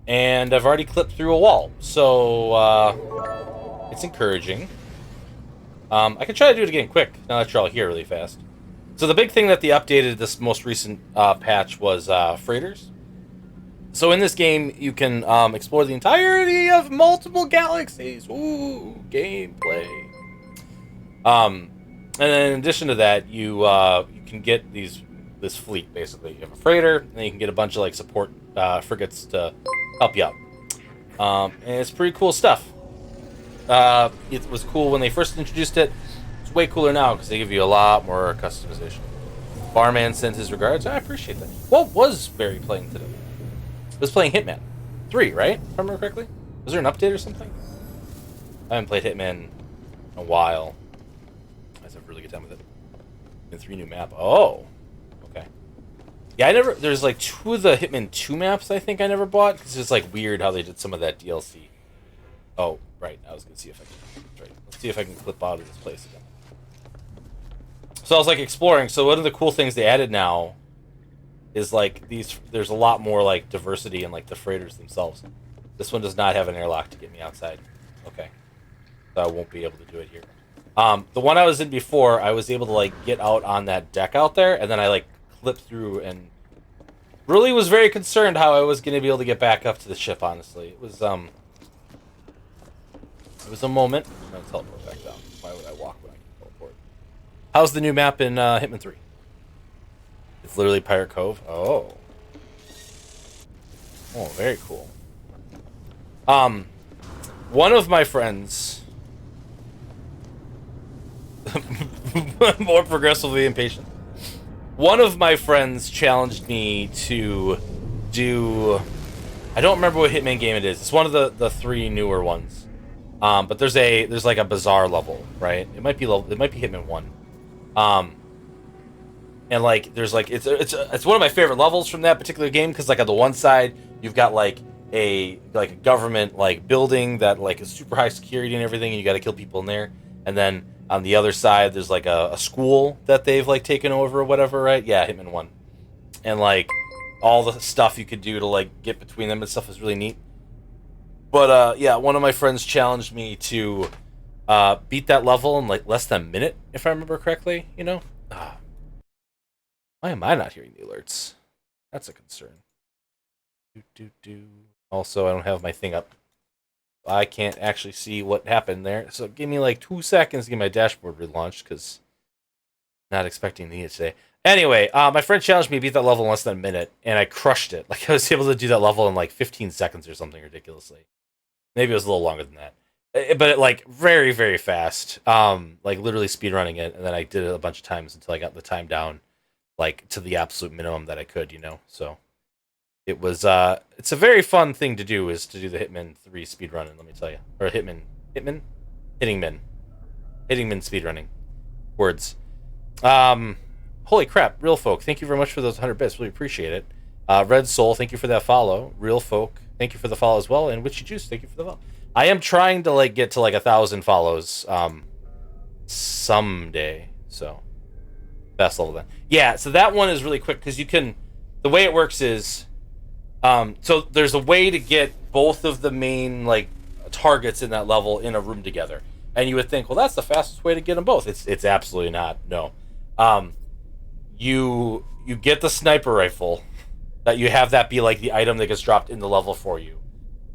And I've already clipped through a wall, so it's encouraging. I can try to do it again quick, now that you're all here really fast. So the big thing that they updated this most recent patch was freighters. So in this game, you can explore the entirety of multiple galaxies. Ooh, gameplay. And then in addition to that, you can get this fleet, basically. You have a freighter, and then you can get a bunch of like support frigates to help you out. And it's pretty cool stuff. It was cool when they first introduced it. It's way cooler now because they give you a lot more customization. Barman sent his regards. I appreciate that. What was Barry playing today? He was playing Hitman 3, right? If I remember correctly. Was there an update or something? I haven't played Hitman in a while. I just have a really good time with it. And 3 new map. Oh. Okay. Yeah, there's like 2 of the Hitman 2 maps I think I never bought because it's like weird how they did some of that DLC. Oh, right. I was going to see if I can. Right. Let's see if I can clip out of this place again. So I was like exploring. So one of the cool things they added now is like there's a lot more like diversity in like the freighters themselves. This one does not have an airlock to get me outside. Okay. So I won't be able to do it here. The one I was in before, I was able to like get out on that deck out there, and then I like clipped through and really was very concerned how I was going to be able to get back up to the ship, honestly. It was a moment. I'm going to teleport back down. Why would I walk when I can teleport? How's the new map in Hitman 3? It's literally Pirate Cove. Oh. Oh, very cool. One of my friends, more progressively impatient. One of my friends challenged me to do. I don't remember what Hitman game it is. It's one of the 3 newer ones. But there's like a bizarre level, right? It might be Hitman 1. And like there's like it's one of my favorite levels from that particular game because like on the one side you've got like a government like building that like is super high security and everything, and you got to kill people in there. And then on the other side there's like a school that they've like taken over or whatever, right? Yeah, Hitman 1. And like all the stuff you could do to like get between them and stuff is really neat. But yeah, one of my friends challenged me to beat that level in like less than a minute, if I remember correctly. You know, why am I not hearing the alerts? That's a concern. Also, I don't have my thing up. I can't actually see what happened there. So give me like 2 seconds to get my dashboard relaunched because not expecting to need it today. Anyway, my friend challenged me to beat that level in less than a minute, and I crushed it. Like I was able to do that level in like 15 seconds or something ridiculously. Maybe it was a little longer than that, but it, like very, very fast. Like literally speedrunning it, and then I did it a bunch of times until I got the time down, like to the absolute minimum that I could, you know. So it was it's a very fun thing to do, is to do the Hitman 3 speedrunning. Let me tell you, or Hitting Men speedrunning. Words. Holy crap, Real Folk, thank you very much for those 100 bits. Really appreciate it. Red Soul, thank you for that follow. Real Folk, thank you for the follow as well. And Witchy Juice, thank you for the follow. I am trying to like get to like 1,000 follows someday. So fast level then. Yeah, so that one is really quick because you can. The way it works is, so there's a way to get both of the main like targets in that level in a room together, and you would think, well, that's the fastest way to get them both. It's absolutely not. No. You get the sniper rifle, that you have that be like the item that gets dropped in the level for you,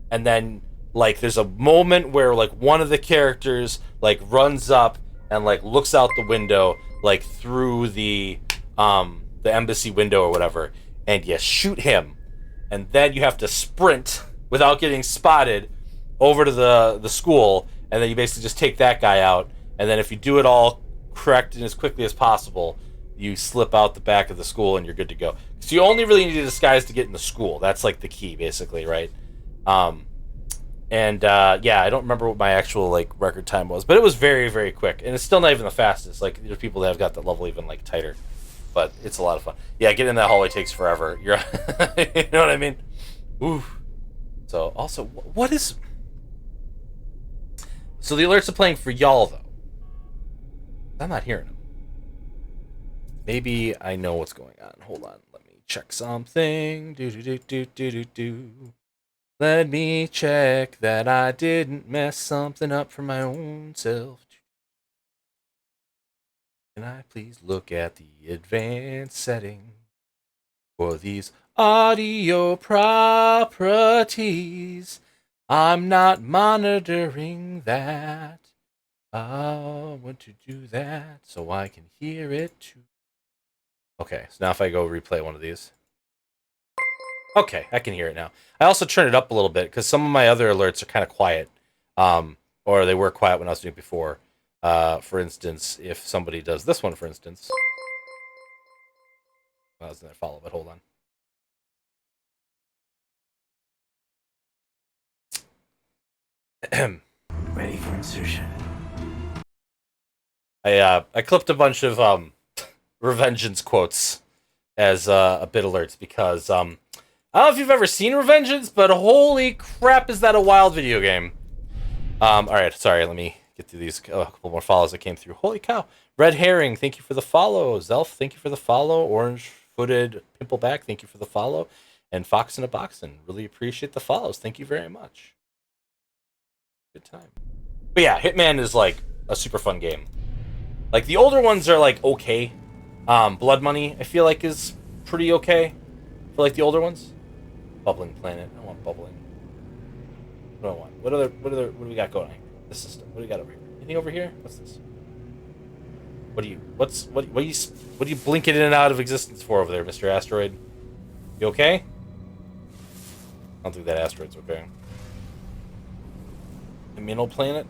and then like there's a moment where like one of the characters like runs up and like looks out the window like through the embassy window or whatever, and you shoot him, and then you have to sprint without getting spotted over to the school, and then you basically just take that guy out, and then if you do it all correct and as quickly as possible, you slip out the back of the school and you're good to go. So you only really need a disguise to get in the school. That's like the key, basically, right? Um, yeah, I don't remember what my actual like record time was, but it was very, very quick, and it's still not even the fastest. Like there's people that have got the level even like tighter, but it's a lot of fun. Yeah, getting in that hallway takes forever. You're, you know what I mean? Ooh. So also, what is? So the alerts are playing for y'all though. I'm not hearing them. Maybe I know what's going on. Hold on, let me check something. Do do do do do do do. Let me check that I didn't mess something up for my own self. Can I please look at the advanced setting for these audio properties? I'm not monitoring that. I want to do that so I can hear it too. Okay, so now if I go replay one of these. Okay, I can hear it now. I also turned it up a little bit because some of my other alerts are kind of quiet, or they were quiet when I was doing it before. For instance, if somebody does this one, for instance, I was gonna follow, but hold on. Ready for insertion. I clipped a bunch of Revengeance quotes as a bit alerts because I don't know if you've ever seen Revengeance, but holy crap, is that a wild video game? All right, sorry, let me get through these. A couple more follows that came through. Holy cow! Red Herring, thank you for the follow. Zelf, thank you for the follow. Orange-footed Pimpleback, thank you for the follow. And Fox in a Boxin, really appreciate the follows. Thank you very much. Good time. But yeah, Hitman is like a super fun game. Like the older ones are like okay. Blood Money, I feel like, is pretty okay for like the older ones. Bubbling Planet, I want bubbling. What do I want? What do we got going on here? This system. What do we got over here? Anything over here? What's this? What are you blinking in and out of existence for over there, Mr. Asteroid? You okay? I don't think that asteroid's okay. The Minnow Planet?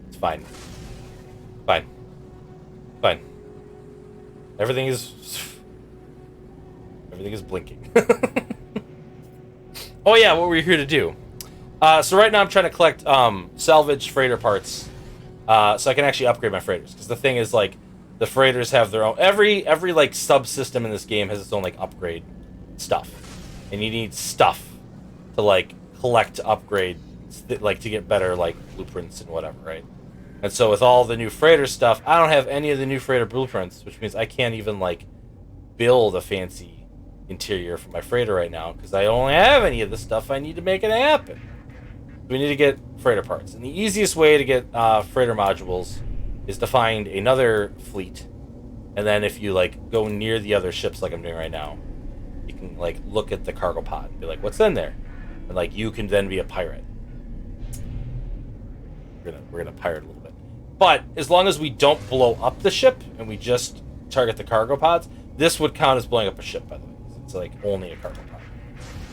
It's fine. Fine. Fine. Everything is blinking. Oh yeah, what we're here to do. So right now I'm trying to collect salvage freighter parts, so I can actually upgrade my freighters. Because the thing is, like, the freighters have their own. Every like subsystem in this game has its own like upgrade stuff, and you need stuff to like collect to upgrade, like to get better like blueprints and whatever, right? And so with all the new freighter stuff, I don't have any of the new freighter blueprints, which means I can't even like build a fancy interior for my freighter right now because I don't have any of the stuff I need to make it happen. We need to get freighter parts, and the easiest way to get freighter modules is to find another fleet, and then if you like go near the other ships like I'm doing right now, you can like look at the cargo pod and be like, what's in there? And like you can then be a pirate. We're gonna pirate a little bit. But as long as we don't blow up the ship and we just target the cargo pods, this would count as blowing up a ship, by the way. It's like only a cargo pod.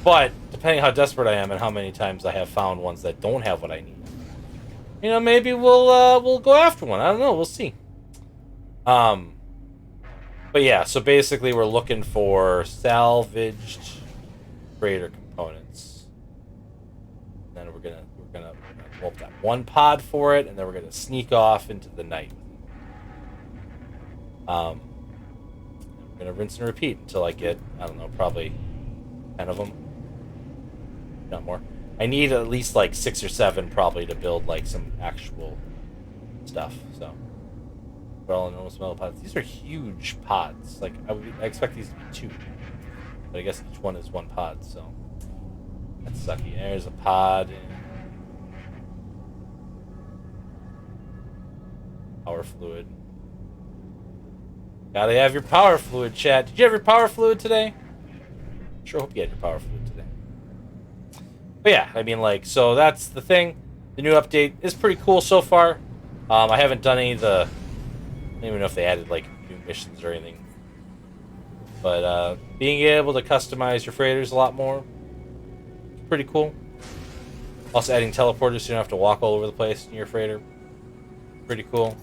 But depending how desperate I am and how many times I have found ones that don't have what I need, you know, maybe we'll go after one. I don't know. We'll see. But yeah, so basically we're looking for salvaged freighter components. Then we're gonna pull that one pod for it, and then we're gonna sneak off into the night. We're gonna rinse and repeat until I get, I don't know, probably 10 of them. Not more. I need at least like 6 or 7 probably to build like some actual stuff. So, for all enormous metal pods, these are huge pods. Like I expect these to be 2, but I guess each one is 1 pod. So that's sucky. There's a pod. Power fluid. Gotta have your power fluid, chat. Did you have your power fluid today? Sure hope you had your power fluid today. But yeah, I mean, like, so that's the thing. The new update is pretty cool so far. I haven't done any of the... I don't even know if they added, like, new missions or anything. But, being able to customize your freighters a lot more, it's pretty cool. Also adding teleporters so you don't have to walk all over the place in your freighter. Pretty cool.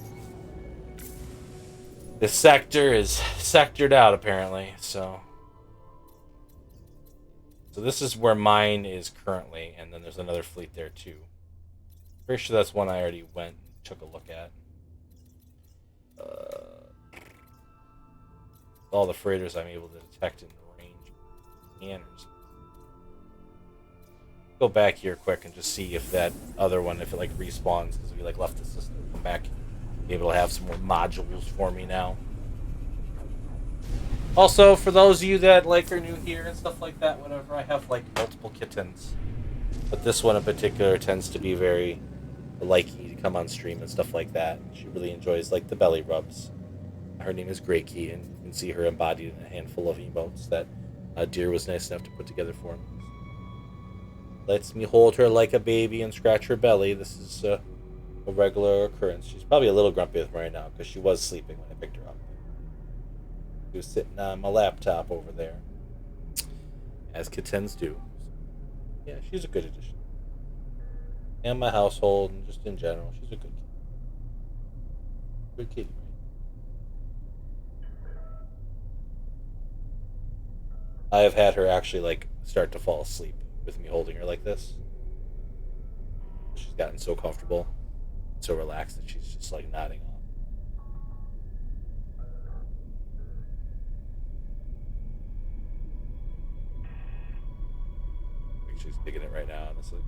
This sector is sectored out apparently, so this is where mine is currently, and then there's another fleet there too. Pretty sure that's one I already went and took a look at. All the freighters I'm able to detect in range scanners. Go back here quick and just see if that other one, if it like respawns because we like left the system. Come back, be able to have some more modules for me now. Also, for those of you that like are new here and stuff like that, whatever, I have like multiple kittens, but this one in particular tends to be very likey to come on stream and stuff like that. She really enjoys like the belly rubs. Her name is Grey Key, and you can see her embodied in a handful of emotes that Deer was nice enough to put together for me. Lets me hold her like a baby and scratch her belly. This is a regular occurrence. She's probably a little grumpy with me right now because she was sleeping when I picked her up. She was sitting on my laptop over there, as kittens do. Yeah, she's a good addition. And my household, and just in general, she's a good kitty. Good kitty, right? I have had her actually like start to fall asleep with me holding her like this. She's gotten so comfortable, so relaxed that she's just like nodding off. I think she's digging it right now, honestly.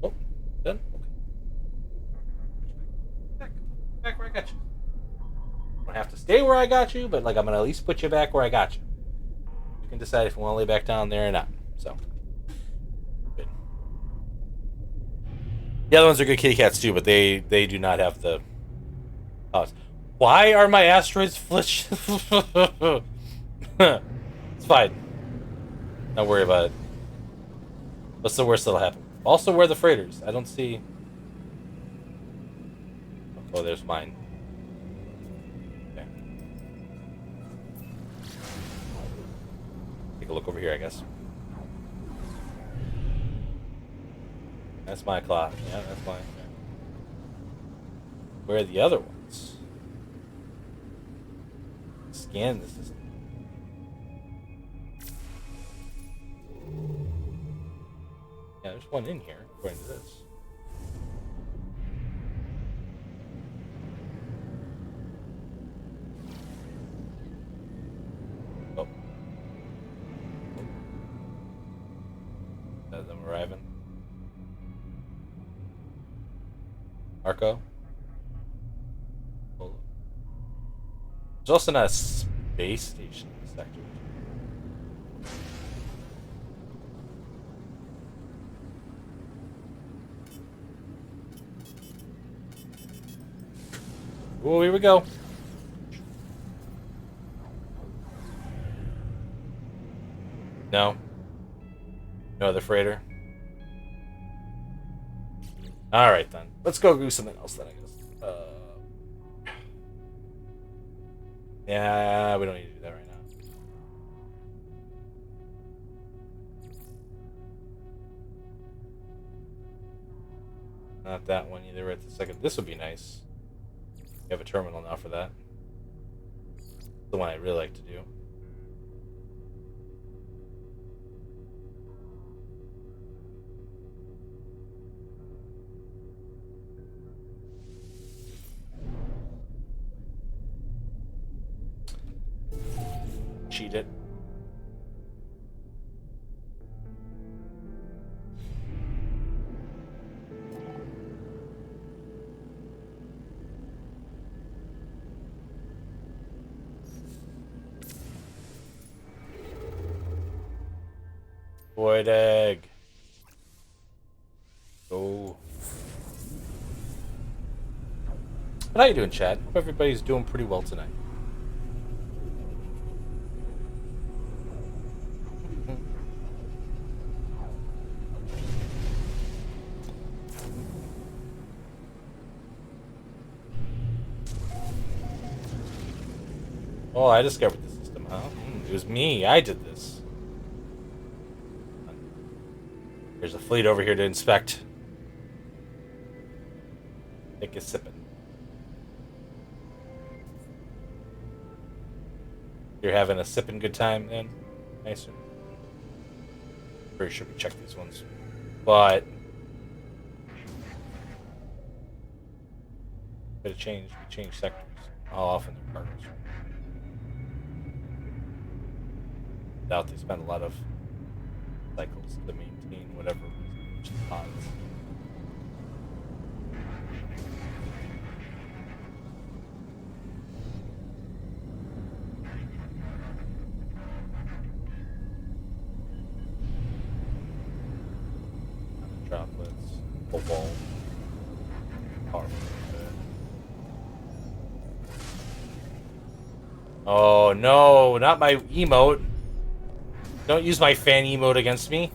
Oh, done? Okay. Back where I got you. Don't have to stay where I got you, but like I'm gonna at least put you back where I got you. You can decide if you want to lay back down there or not. So good. The other ones are good kitty cats too, but they do not have the why are my asteroids flish? It's fine. Don't worry about it. What's the worst that'll happen? Also, where are the freighters? I don't see. Oh, there's mine. Okay. Take a look over here, I guess. That's my clock. Yeah, that's mine. Where are the other ones? Scan the system. Yeah, there's one in here, according to this. Oh. Them arriving. Marco? Hold on. There's also not a space station in this sector. Oh, here we go. No. No other freighter. Alright then. Let's go do something else then, I guess. Yeah, we don't need to do that right now. Not that one either right this second. This would be nice. We have a terminal now for that. The one I really like to do. Cheat it. Void egg. Oh. How you doing, chat? Hope everybody's doing pretty well tonight. Oh, I discovered the system, huh? It was me. I did this. There's a fleet over here to inspect. Take a sippin'. You're having a sippin' good time then? Nice. Pretty sure we checked these ones. But bit of change. We changed sectors. How often they're cargoes. Doubt they spend a lot of cycles to maintain whatever pods. Droplets, cobalt, power. Oh no, not my emote. Don't use my fan emote against me.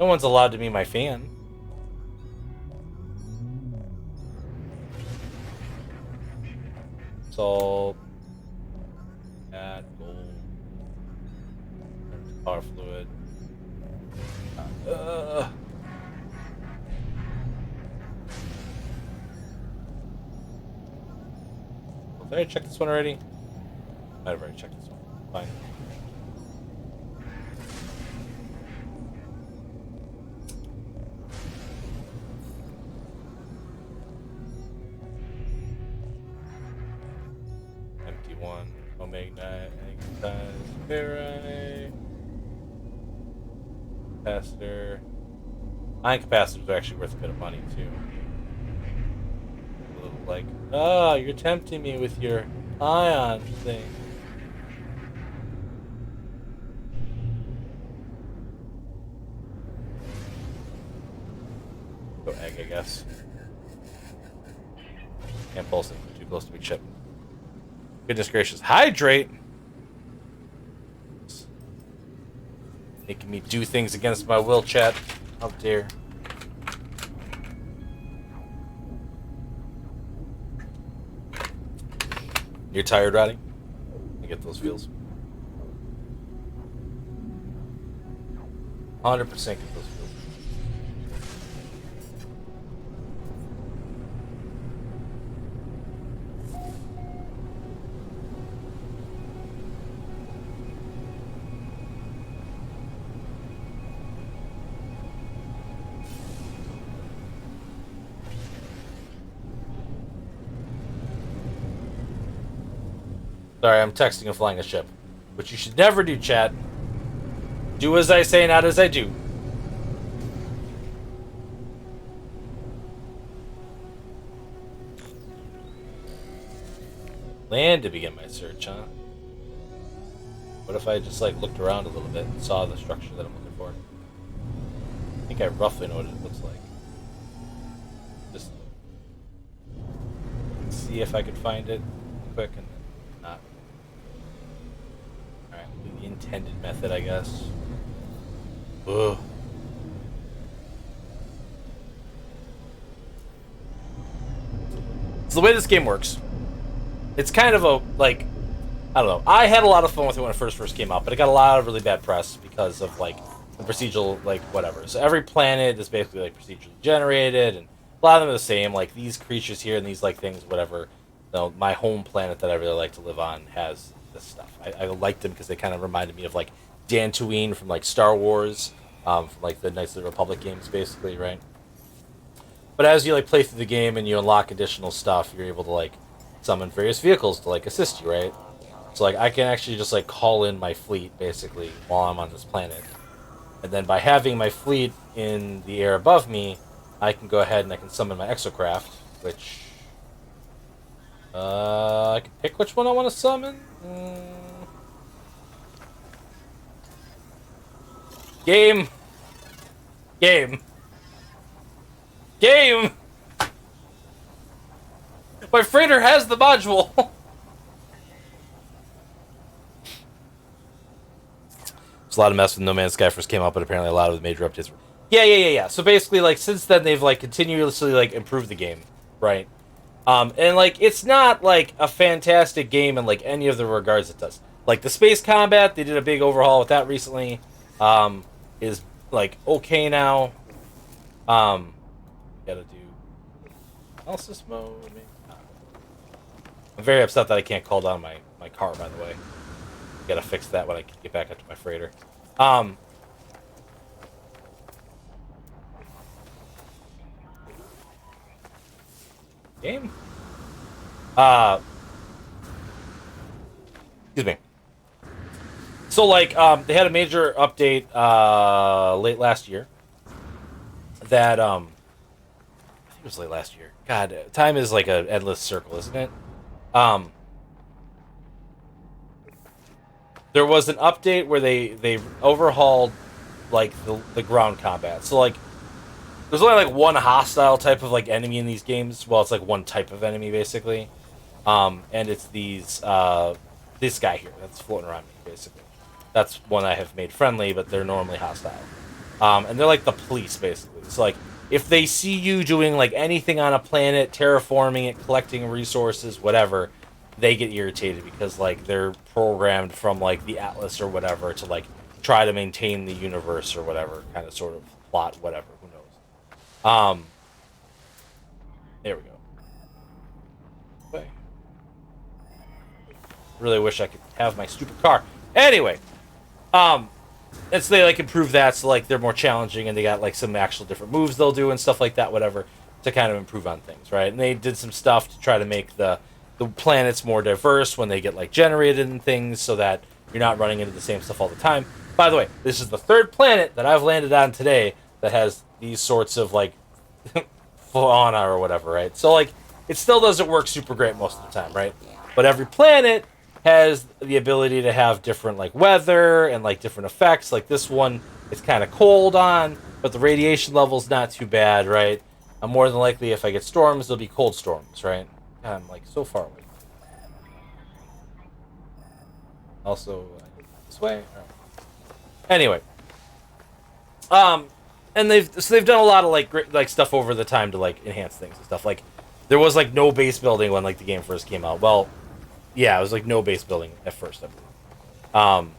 No one's allowed to be my fan. Salt. Add gold. Power fluid. Did I check this one already? I've already checked this one. Fine. Empty one. Omagnite, Agnetized, ferrite. Capacitor. Ion capacitors are actually worth a bit of money too. A little like, oh, you're tempting me with your ion thing. Go egg, I guess. Can't pulse it. Too close to be chipped. Goodness gracious. Hydrate! Making me do things against my will, chat. How dare. You're tired, Roddy? You get those feels? 100% get those feels. Sorry, I'm texting and flying a ship. Which you should never do, chat. Do as I say, not as I do. Land to begin my search, huh? What if I just like looked around a little bit and saw the structure that I'm looking for? I think I roughly know what it looks like. Just see if I could find it quick and not. Alright, do the intended method, I guess. Ugh. So the way this game works, it's kind of a, like, I don't know. I had a lot of fun with it when it first came out, but it got a lot of really bad press because of, like, the procedural, like, whatever. So every planet is basically, like, procedurally generated, and a lot of them are the same. Like, these creatures here and these, like, things, whatever. You know, my home planet that I really like to live on has this stuff. I liked them because they kind of reminded me of, like, Dantooine from, like, Star Wars, from, like, the Knights of the Republic games, basically, right? But as you, like, play through the game and you unlock additional stuff, you're able to, like, summon various vehicles to, like, assist you, right? So, like, I can actually just, like, call in my fleet, basically, while I'm on this planet. And then by having my fleet in the air above me, I can go ahead and I can summon my exocraft, which... I can pick which one I want to summon. Game! Game! Game! My freighter has the module! There's a lot of mess when No Man's Sky first came out, but apparently a lot of the major updates were... Yeah. So basically, like, since then, they've, like, continuously, like, improved the game, right? And like it's not like a fantastic game in like any of the regards it does. Like the space combat, they did a big overhaul with that recently. Is like okay now. Gotta do analysis mode. Maybe. I'm very upset that I can't call down my car. By the way, gotta fix that when I get back up to my freighter. Game. Excuse me. So like they had a major update late last year that I think it was late last year. God, time is like an endless circle, isn't it? Um there was an update where they overhauled like the ground combat. So like there's only like one hostile type of like enemy in these games. Well, it's like one type of enemy basically. And it's this guy here that's floating around me basically. That's one I have made friendly, but they're normally hostile. And they're like the police basically. So like if they see you doing like anything on a planet, terraforming it, collecting resources, whatever, they get irritated because like they're programmed from like the Atlas or whatever to like try to maintain the universe or whatever kind of sort of plot, whatever. Who knows? There we go. Okay. Really wish I could have my stupid car. Anyway, and so they like improve that, so like they're more challenging, and they got like some actual different moves they'll do and stuff like that, whatever, to kind of improve on things, right? And they did some stuff to try to make the planets more diverse when they get like generated and things, so that you're not running into the same stuff all the time. By the way, this is the third planet that I've landed on today that has these sorts of like fauna or whatever, right? So like it still doesn't work super great most of the time, right? But every planet has the ability to have different like weather and like different effects. Like this one, it's kind of cold on, but the radiation level's not too bad, right? More than likely, if I get storms, there'll be cold storms, right? God, I'm like so far away. Also, this way. Anyway, and they've done a lot of like great, like stuff over the time to like enhance things and stuff. Like there was like no base building when like the game first came out. Well, yeah, it was like no base building at first, I believe.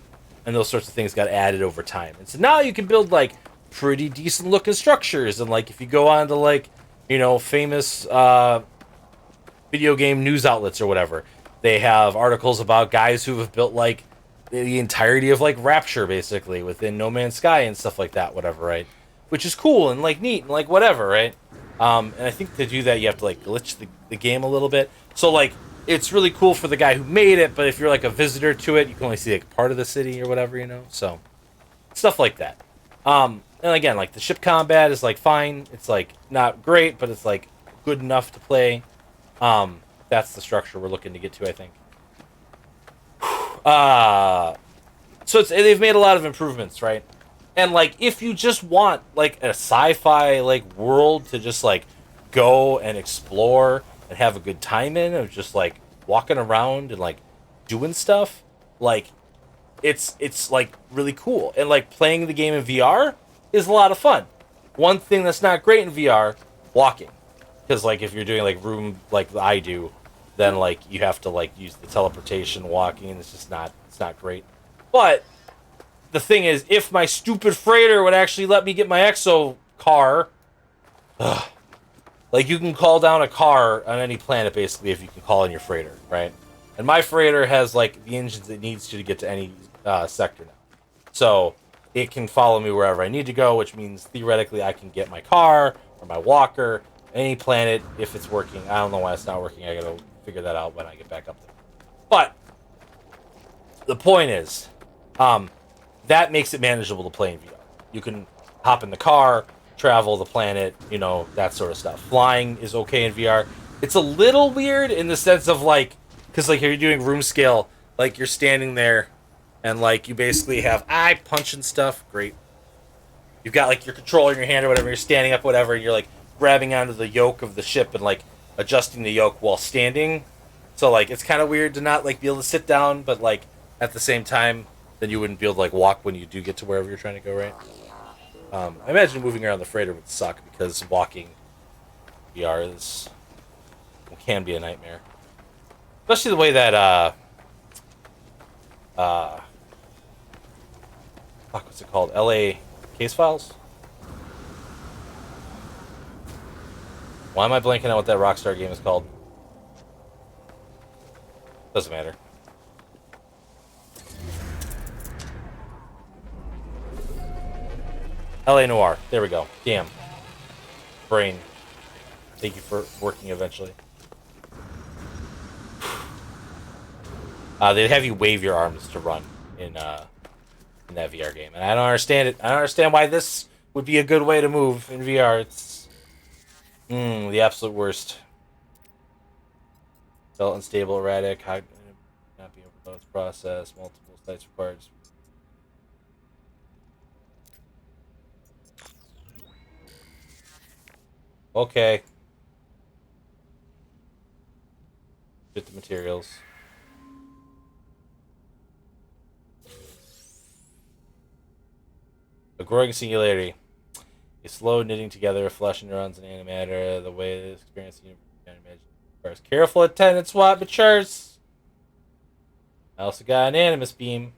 And those sorts of things got added over time, and so now you can build like pretty decent looking structures. And like if you go on to like famous video game news outlets or whatever, they have articles about guys who have built like the entirety of like Rapture basically within No Man's Sky and stuff like that, whatever, right? Which is cool and like neat and like whatever, right? And I think to do that you have to like glitch the game a little bit. So like it's really cool for the guy who made it, but if you're like a visitor to it, you can only see like part of the city or whatever, So stuff like that. And again, like the ship combat is like fine. It's like not great, but it's like good enough to play. That's the structure we're looking to get to, I think. So they've made a lot of improvements, right? And like if you just want like a sci-fi like world to just like go and explore and have a good time in, of just like walking around and like doing stuff, like it's like really cool. And like playing the game in VR is a lot of fun. One thing that's not great in VR, walking. Because like if you're doing like room like I do, then like you have to like use the teleportation walking, and it's not great. But the thing is, if my stupid freighter would actually let me get my exo car, like you can call down a car on any planet basically if you can call in your freighter, right? And my freighter has like the engines it needs to get to any sector now, so it can follow me wherever I need to go, which means theoretically I can get my car or my walker any planet if it's working. I don't know why it's not working. I gotta figure that out when I get back up there. But the point is, that makes it manageable to play in VR. You can hop in the car, travel the planet, that sort of stuff. Flying is okay in VR. It's a little weird in the sense of like, because like if you're doing room scale, like you're standing there, and like you basically have eye punching stuff. Great. You've got like your controller in your hand or whatever. You're standing up, whatever, and you're like grabbing onto the yoke of the ship and like adjusting the yoke while standing. So like it's kind of weird to not like be able to sit down, but like at the same time, then you wouldn't be able to like walk when you do get to wherever you're trying to go, right? I imagine moving around the freighter would suck because walking VR is can be a nightmare. Especially the way that fuck, what's it called? LA Case Files? Why am I blanking on what that Rockstar game is called? Doesn't matter. LA Noire. There we go. Damn. Brain. Thank you for working eventually. They have you wave your arms to run in that VR game, and I don't understand it. I don't understand why this would be a good way to move in VR. It's the absolute worst. Felt unstable, erratic, not be overloaded process, multiple sites required. Okay. Get the materials. A growing singularity. A slow knitting together of flesh neurons and antimatter. The way this experience the universe can imagine requires careful attendance while it matures. I also got an animus beam.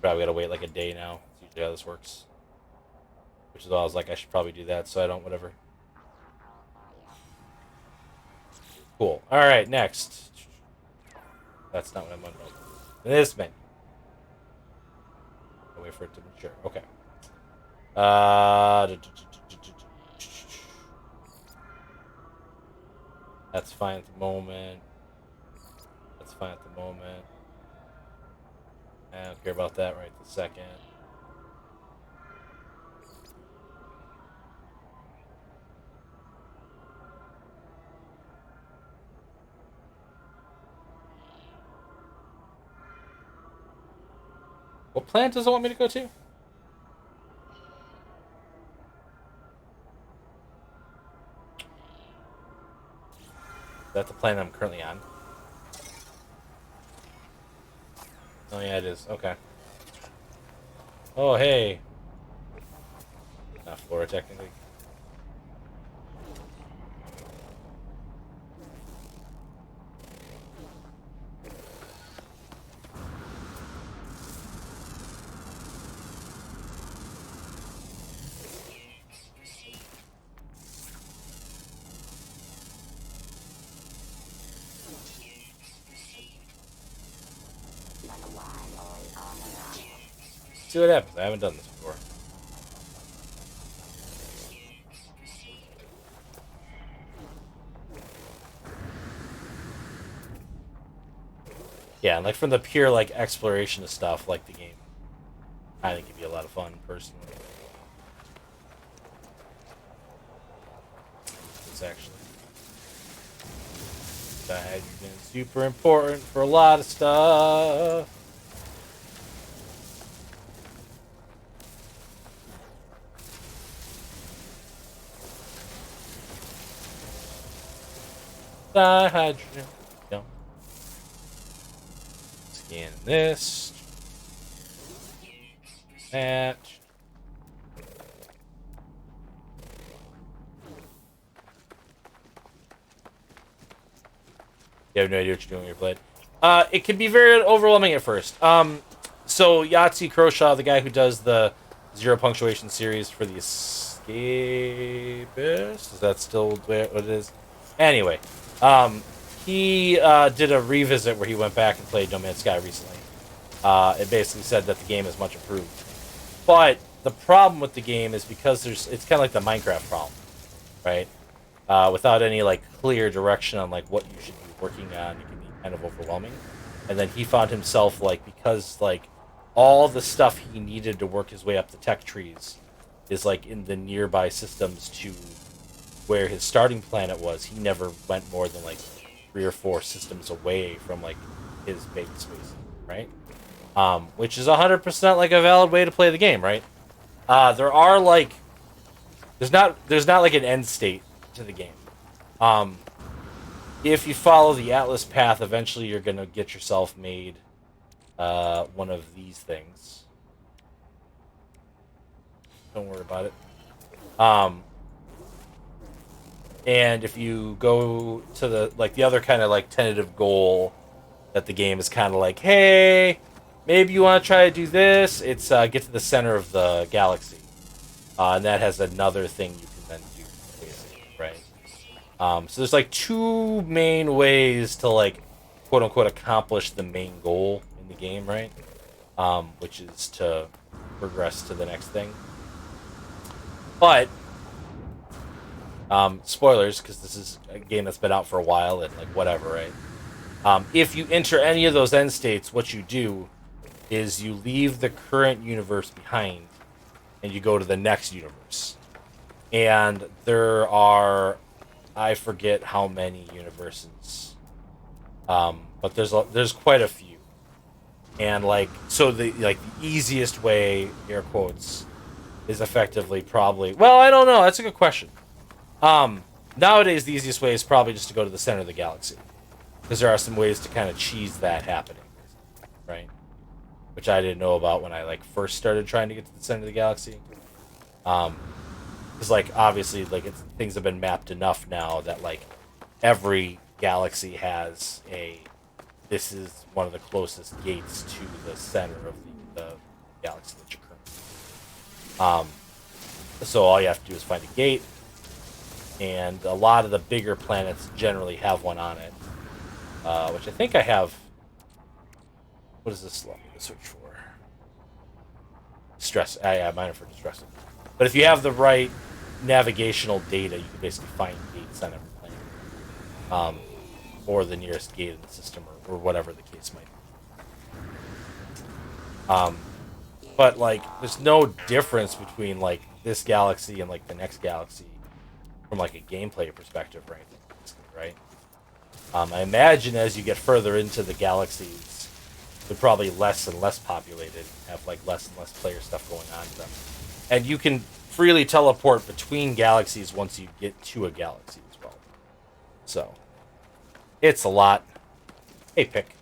Probably gotta wait like a day now. That's usually how this works. Which is why I was like, I should probably do that so I don't whatever. Cool. Alright, next. That's not what I'm unrolled. This menu. I'll wait for it to mature. Okay. That's fine at the moment. That's fine at the moment. I don't care about that right this second. What planet does it want me to go to? Is that the planet I'm currently on? Oh yeah, it is. Okay. Oh hey. Not Flora technically. See what happens. I haven't done this before. Yeah, and like from the pure like exploration of stuff, like the game, I think it'd be a lot of fun personally. It's actually hydrogen is super important for a lot of stuff. Hydrogen. No. Scan this. That. You have no idea what you're doing when you're playing. It can be very overwhelming at first. So Yahtzee Croshaw, the guy who does the Zero Punctuation series for the Escapist, is that still what it is? Anyway, he did a revisit where he went back and played No Man's Sky recently. It basically said that the game is much improved. But the problem with the game is because it's kind of like the Minecraft problem, right? Without any like clear direction on like what you should be working on, it can be kind of overwhelming. And then he found himself like, because like all the stuff he needed to work his way up the tech trees is like in the nearby systems to where his starting planet was. He never went more than like 3 or 4 systems away from like his base space, right? Which is 100% like a valid way to play the game, right? There are like there's not like an end state to the game. If you follow the Atlas path, eventually you're gonna get yourself made one of these things. Don't worry about it. And if you go to the other kind of like tentative goal that the game is kind of like, hey, maybe you want to try to do this. It's get to the center of the galaxy, and that has another thing you can then do, basically, right? So there's like two main ways to like quote unquote accomplish the main goal in the game, right? Which is to progress to the next thing. But spoilers, because this is a game that's been out for a while and like whatever, right? If you enter any of those end states, what you do is you leave the current universe behind and you go to the next universe. And there are, I forget how many universes, but there's quite a few. And like, so the easiest way, air quotes, is effectively probably, well, I don't know, that's a good question. Nowadays the easiest way is probably just to go to the center of the galaxy, because there are some ways to kind of cheese that happening, right? Which I didn't know about when I like first started trying to get to the center of the galaxy. Because like obviously like things have been mapped enough now that like every galaxy has this is one of the closest gates to the center of the galaxy that you're currently. So all you have to do is find a gate, and a lot of the bigger planets generally have one on it, which I think I have. What is this? Let me search for. Stress. Yeah, mine are for distress. But if you have the right navigational data, you can basically find gates on every planet, or the nearest gate in the system, or whatever the case might be. But like, there's no difference between like this galaxy and like the next galaxy from like a gameplay perspective, right? I imagine as you get further into the galaxies, they're probably less and less populated, have like less and less player stuff going on to them, and you can freely teleport between galaxies once you get to a galaxy as well. So it's a lot. Hey, pick.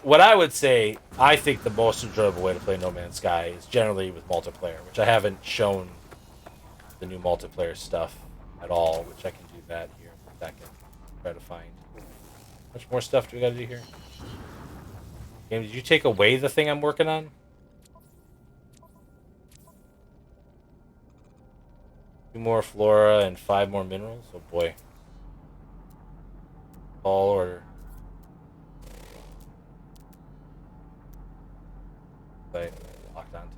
What I would say, I think the most enjoyable way to play No Man's Sky is generally with multiplayer, which I haven't shown the new multiplayer stuff at all, which I can do that here in a second. Try to find. How much more stuff do we got to do here? Game, did you take away the thing I'm working on? 2 more flora and 5 more minerals? Oh boy. Tall order. I locked onto.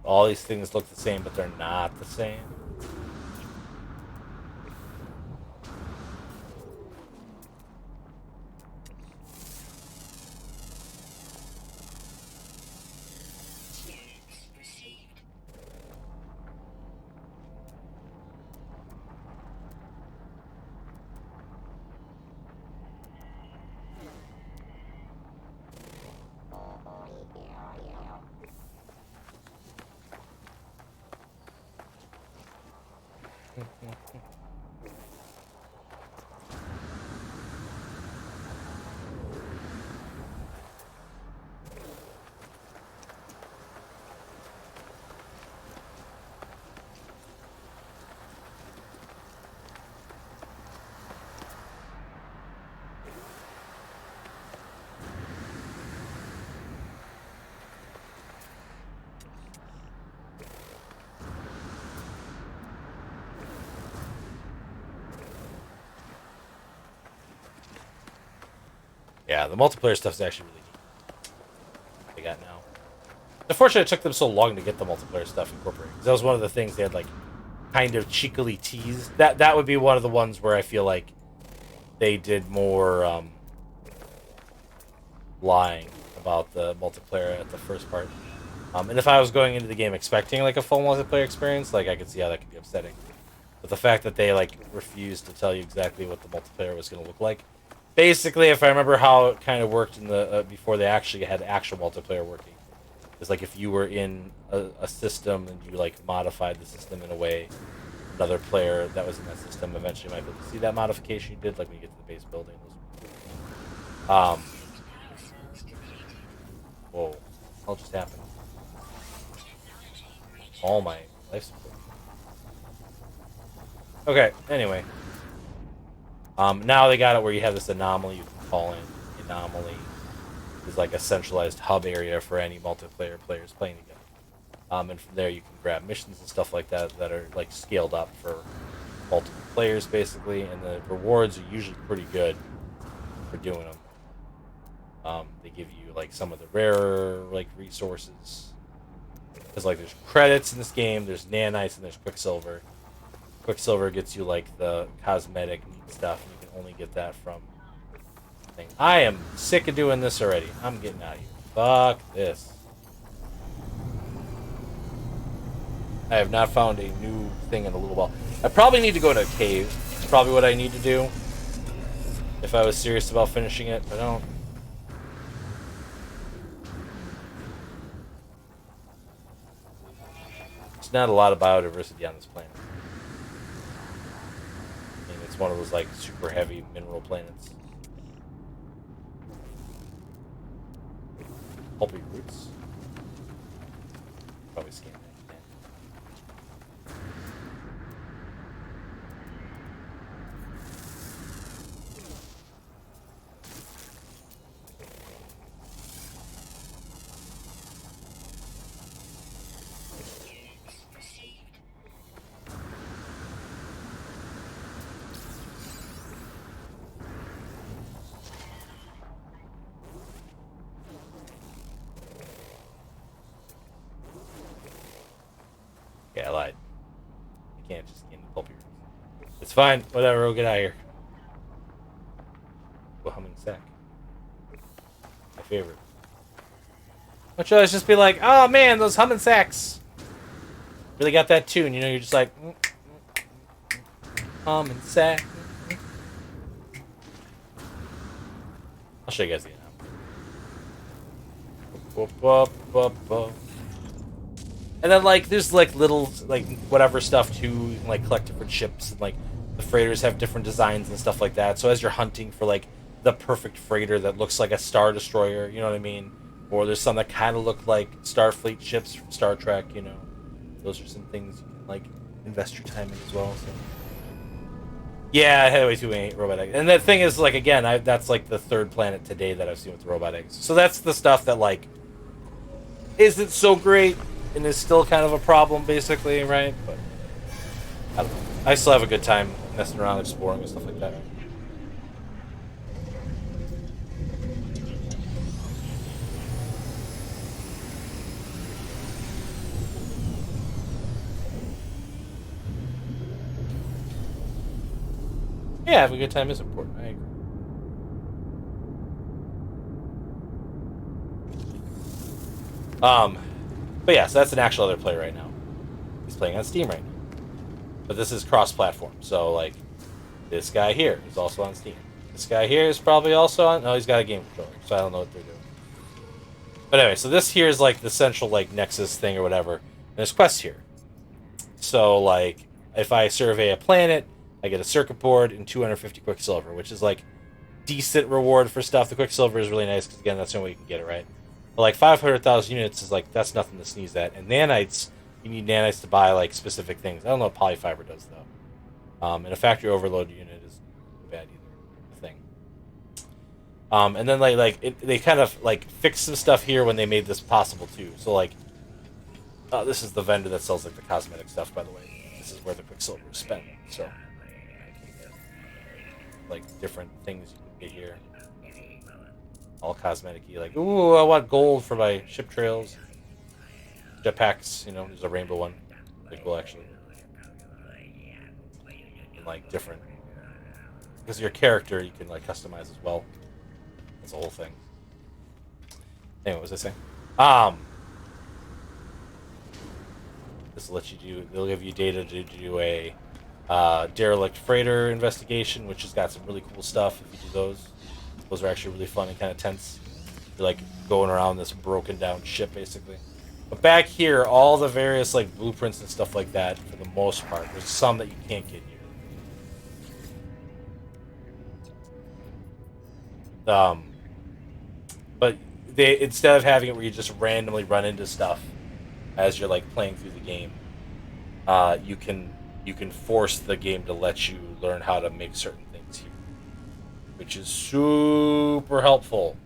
All these things look the same, but they're not the same. Yeah, the multiplayer stuff is actually really neat. They got now. Unfortunately, it took them so long to get the multiplayer stuff incorporated. 'Cause that was one of the things they had like kind of cheekily teased. That would be one of the ones where I feel like they did more lying about the multiplayer at the first part. And if I was going into the game expecting like a full multiplayer experience, like I could see how that could be upsetting. But the fact that they like refused to tell you exactly what the multiplayer was going to look like. Basically, if I remember how it kind of worked in the before they actually had actual multiplayer working, it's like if you were in a system and you like modified the system in a way another player that was in that system eventually might be able to see that modification you did, like when you get to the base building. Whoa, what the hell just happened? All my life support. Okay, anyway. Now they got it where you have this anomaly you can call in. The anomaly is like a centralized hub area for any multiplayer players playing together. And from there you can grab missions and stuff like that that are like scaled up for multiple players basically, and the rewards are usually pretty good for doing them. They give you like some of the rarer like resources. Because like there's credits in this game, there's nanites, and there's Quicksilver. Quicksilver gets you like the cosmetic neat stuff, and you can only get that from thing. I am sick of doing this already. I'm getting out of here. Fuck this. I have not found a new thing in a little while. I probably need to go to a cave. It's probably what I need to do if I was serious about finishing it, but I don't. There's not a lot of biodiversity on this planet. I mean, it's one of those like super heavy mineral planets. Pulpy roots. Probably scan that. Yeah, I lied. I can't just scan the pulpy roots. It's fine. Whatever. We'll get out of here. Well, humming sack. My favorite. Which always just be like, oh man, those humming sacks. Really got that tune. You know, you're just like, humming sack. I'll show you guys the now. And then, like, there's, like, little, like, whatever stuff, too. You can, like, collect different ships. And, like, the freighters have different designs and stuff like that. So as you're hunting for, like, the perfect freighter that looks like a Star Destroyer, you know what I mean? Or there's some that kind of look like Starfleet ships from Star Trek, you know? Those are some things you can, like, invest your time in as well, so. Yeah, I had way too many robot eggs. And the thing is, like, again, that's, like, the third planet today that I've seen with the robot eggs. So that's the stuff that, like, isn't so great. And is still kind of a problem, basically, right? But I don't know. I still have a good time messing around, exploring, and stuff like that. Yeah, having a good time is important. I agree. But yeah, so that's an actual other player right now. He's playing on Steam right now. But this is cross-platform, so like this guy here is also on Steam. This guy here is probably also on. No, he's got a game controller, so I don't know what they're doing. But anyway, so this here is like the central like Nexus thing or whatever. And there's quests here. So like if I survey a planet, I get a circuit board and 250 Quicksilver, which is like decent reward for stuff. The Quicksilver is really nice because again, that's the only way you can get it, right? But like 500,000 units is like that's nothing to sneeze at. And nanites, you need nanites to buy like specific things. I don't know what polyfiber does though. And a factory overload unit is bad either. Thing. And then they kind of like fixed some stuff here when they made this possible too. So like, this is the vendor that sells like the cosmetic stuff. By the way, this is where the Quicksilver is spent. So like different things you can get here. All cosmetic-y, like, ooh, I want gold for my ship trails. Jetpacks, you know, there's a rainbow one. Pretty cool, actually. And, like, different. Because your character, you can, like, customize as well. That's the whole thing. Anyway, what was I saying? This will let you do, they'll give you data to do a derelict freighter investigation, which has got some really cool stuff if you do those. Those are actually really fun and kind of tense. You're like going around this broken down ship, basically. But back here, all the various like blueprints and stuff like that, for the most part, there's some that you can't get here. But they, instead of having it where you just randomly run into stuff as you're like playing through the game, you can force the game to let you learn how to make certain things here, which is super helpful.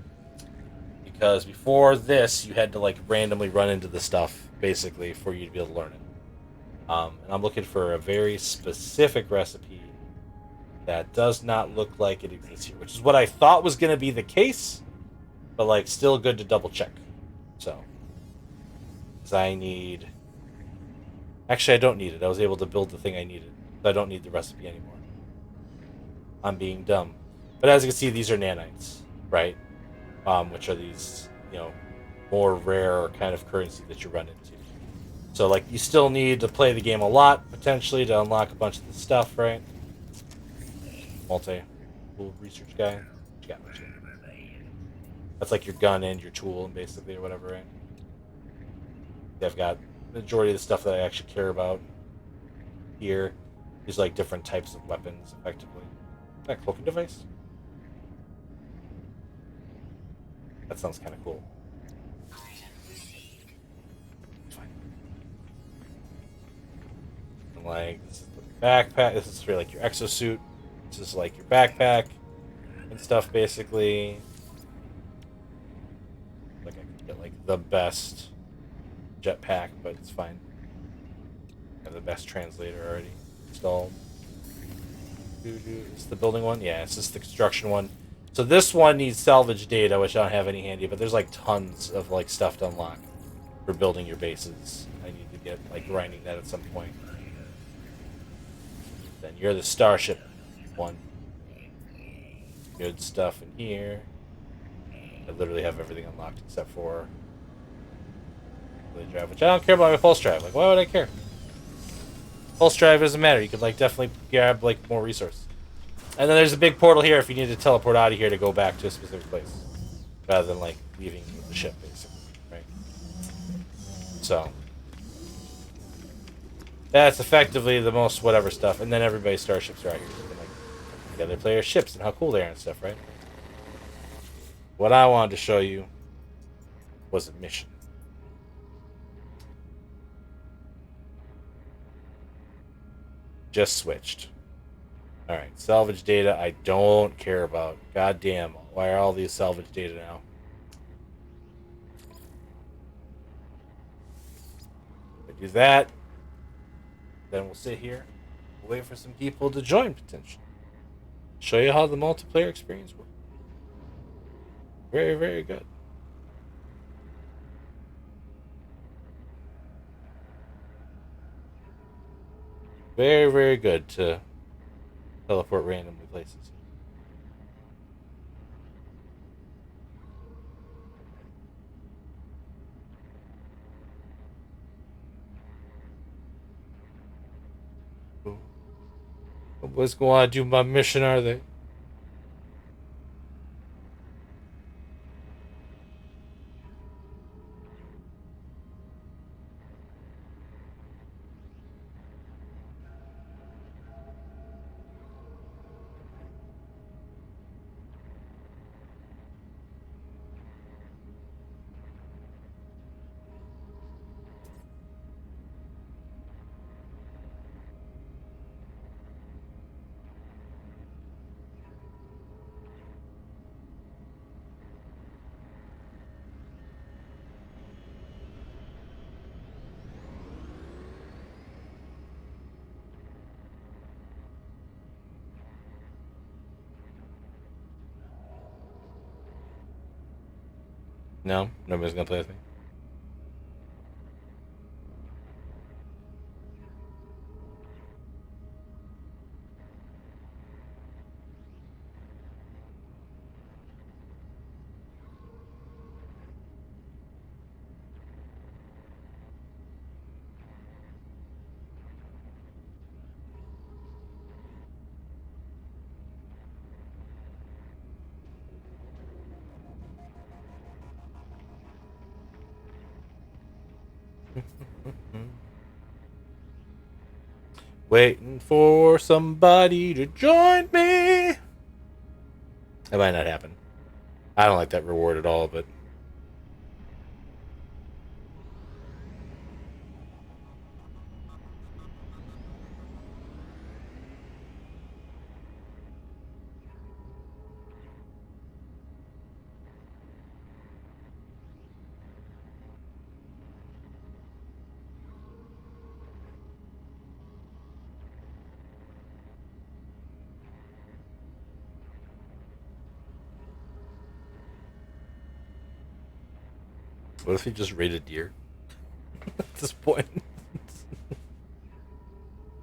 Because before this, you had to like randomly run into the stuff basically for you to be able to learn it. And I'm looking for a very specific recipe that does not look like it exists here, which is what I thought was going to be the case, but like still good to double check. So, because I need. Actually, I don't need it. I was able to build the thing I needed. So I don't need the recipe anymore. I'm being dumb. But as you can see, these are nanites, right? Which are these, more rare kind of currency that you run into. So, like, you still need to play the game a lot, potentially, to unlock a bunch of the stuff, right? Multi-tool research guy. What you got? That's like your gun and your tool, basically, or whatever, right? I've got the majority of the stuff that I actually care about here. These like different types of weapons, effectively. Is that a cloaking device? That sounds kind of cool. Fine. And like, this is the backpack. This is for like your exosuit. This is like your backpack and stuff, basically. Like I could get like the best jetpack, but it's fine. I have the best translator already installed. It's the building one? Yeah, it's just the construction one. So this one needs salvage data, which I don't have any handy, but there's like tons of like stuff to unlock for building your bases. I need to get like grinding that at some point. Then you're the starship one. Good stuff in here. I literally have everything unlocked except for the drive, which I don't care about my pulse drive. Like, why would I care? Pulse drive doesn't matter. You could like definitely grab like more resources. And then there's a big portal here if you need to teleport out of here to go back to a specific place, rather than like leaving the ship, basically, right? So that's effectively the most whatever stuff. And then everybody's starships are out here. So like, yeah, they play their ships and how cool they are and stuff, right? What I wanted to show you was a mission. Just switched. Alright, salvage data I don't care about. God damn, why are all these salvage data now? If I do that, then we'll sit here, we'll wait for some people to join, potentially. Show you how the multiplayer experience works. Very, very good. Very, very good to teleport randomly places. What's going to do my mission, are they? No, nobody's gonna play with me. Waiting for somebody to join me. That might not happen. I don't like that reward at all, but... What if he just raided deer? At this point.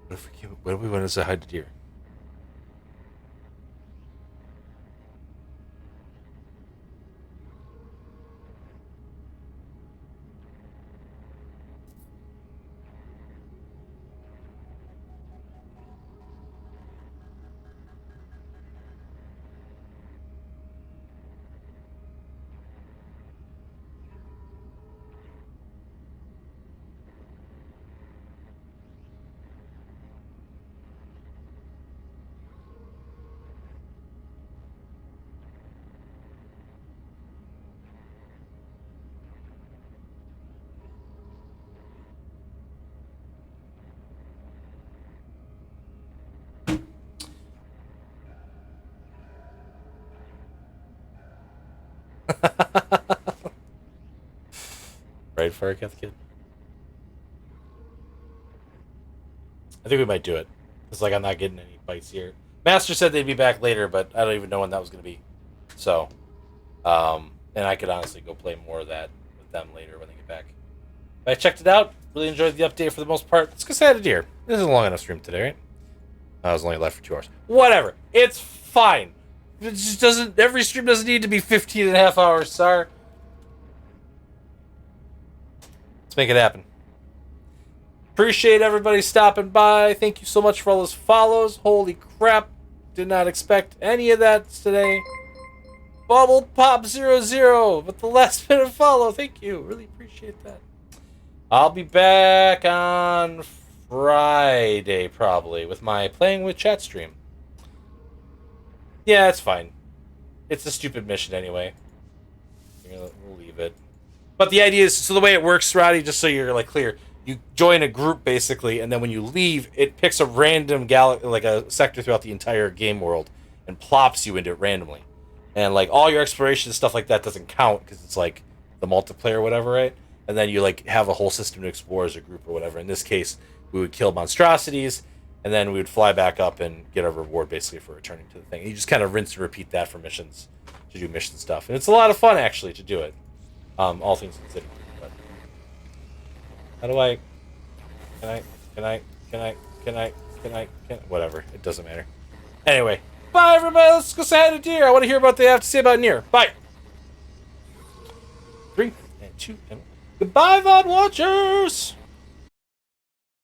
What if we went to hide the deer? Right, Firecath Kid? I think we might do it. It's like I'm not getting any bites here. Master said they'd be back later, but I don't even know when that was going to be. So, and I could honestly go play more of that with them later when they get back. But I checked it out. Really enjoyed the update for the most part. Let's go say hi to deer. This is a long enough stream today, right? I was only live for 2 hours. Whatever. It's fine. It just doesn't. Every stream doesn't need to be 15 and a half hours, sir. Let's make it happen. Appreciate everybody stopping by. Thank you so much for all those follows. Holy crap. Did not expect any of that today. Bubble Pop 00 with the last minute follow. Thank you. Really appreciate that. I'll be back on Friday, probably, with my Playing with Chat stream. Yeah, it's fine. It's a stupid mission anyway. We'll leave it. But the idea is, so the way it works, Roddy, just so you're like clear, you join a group basically, and then when you leave, it picks a random like a sector throughout the entire game world and plops you into it randomly. And like all your exploration stuff like that doesn't count because it's like the multiplayer or whatever, right? And then you like have a whole system to explore as a group or whatever. In this case, we would kill monstrosities, and then we would fly back up and get our reward basically for returning to the thing. And you just kind of rinse and repeat that for missions to do mission stuff, and it's a lot of fun actually to do it. All things considered. But how do I? Whatever. It doesn't matter. Anyway, bye everybody. Let's go say hi to deer. I want to hear what they have to say about Nier. Bye. 3 and 2 and 1. Goodbye, VOD watchers.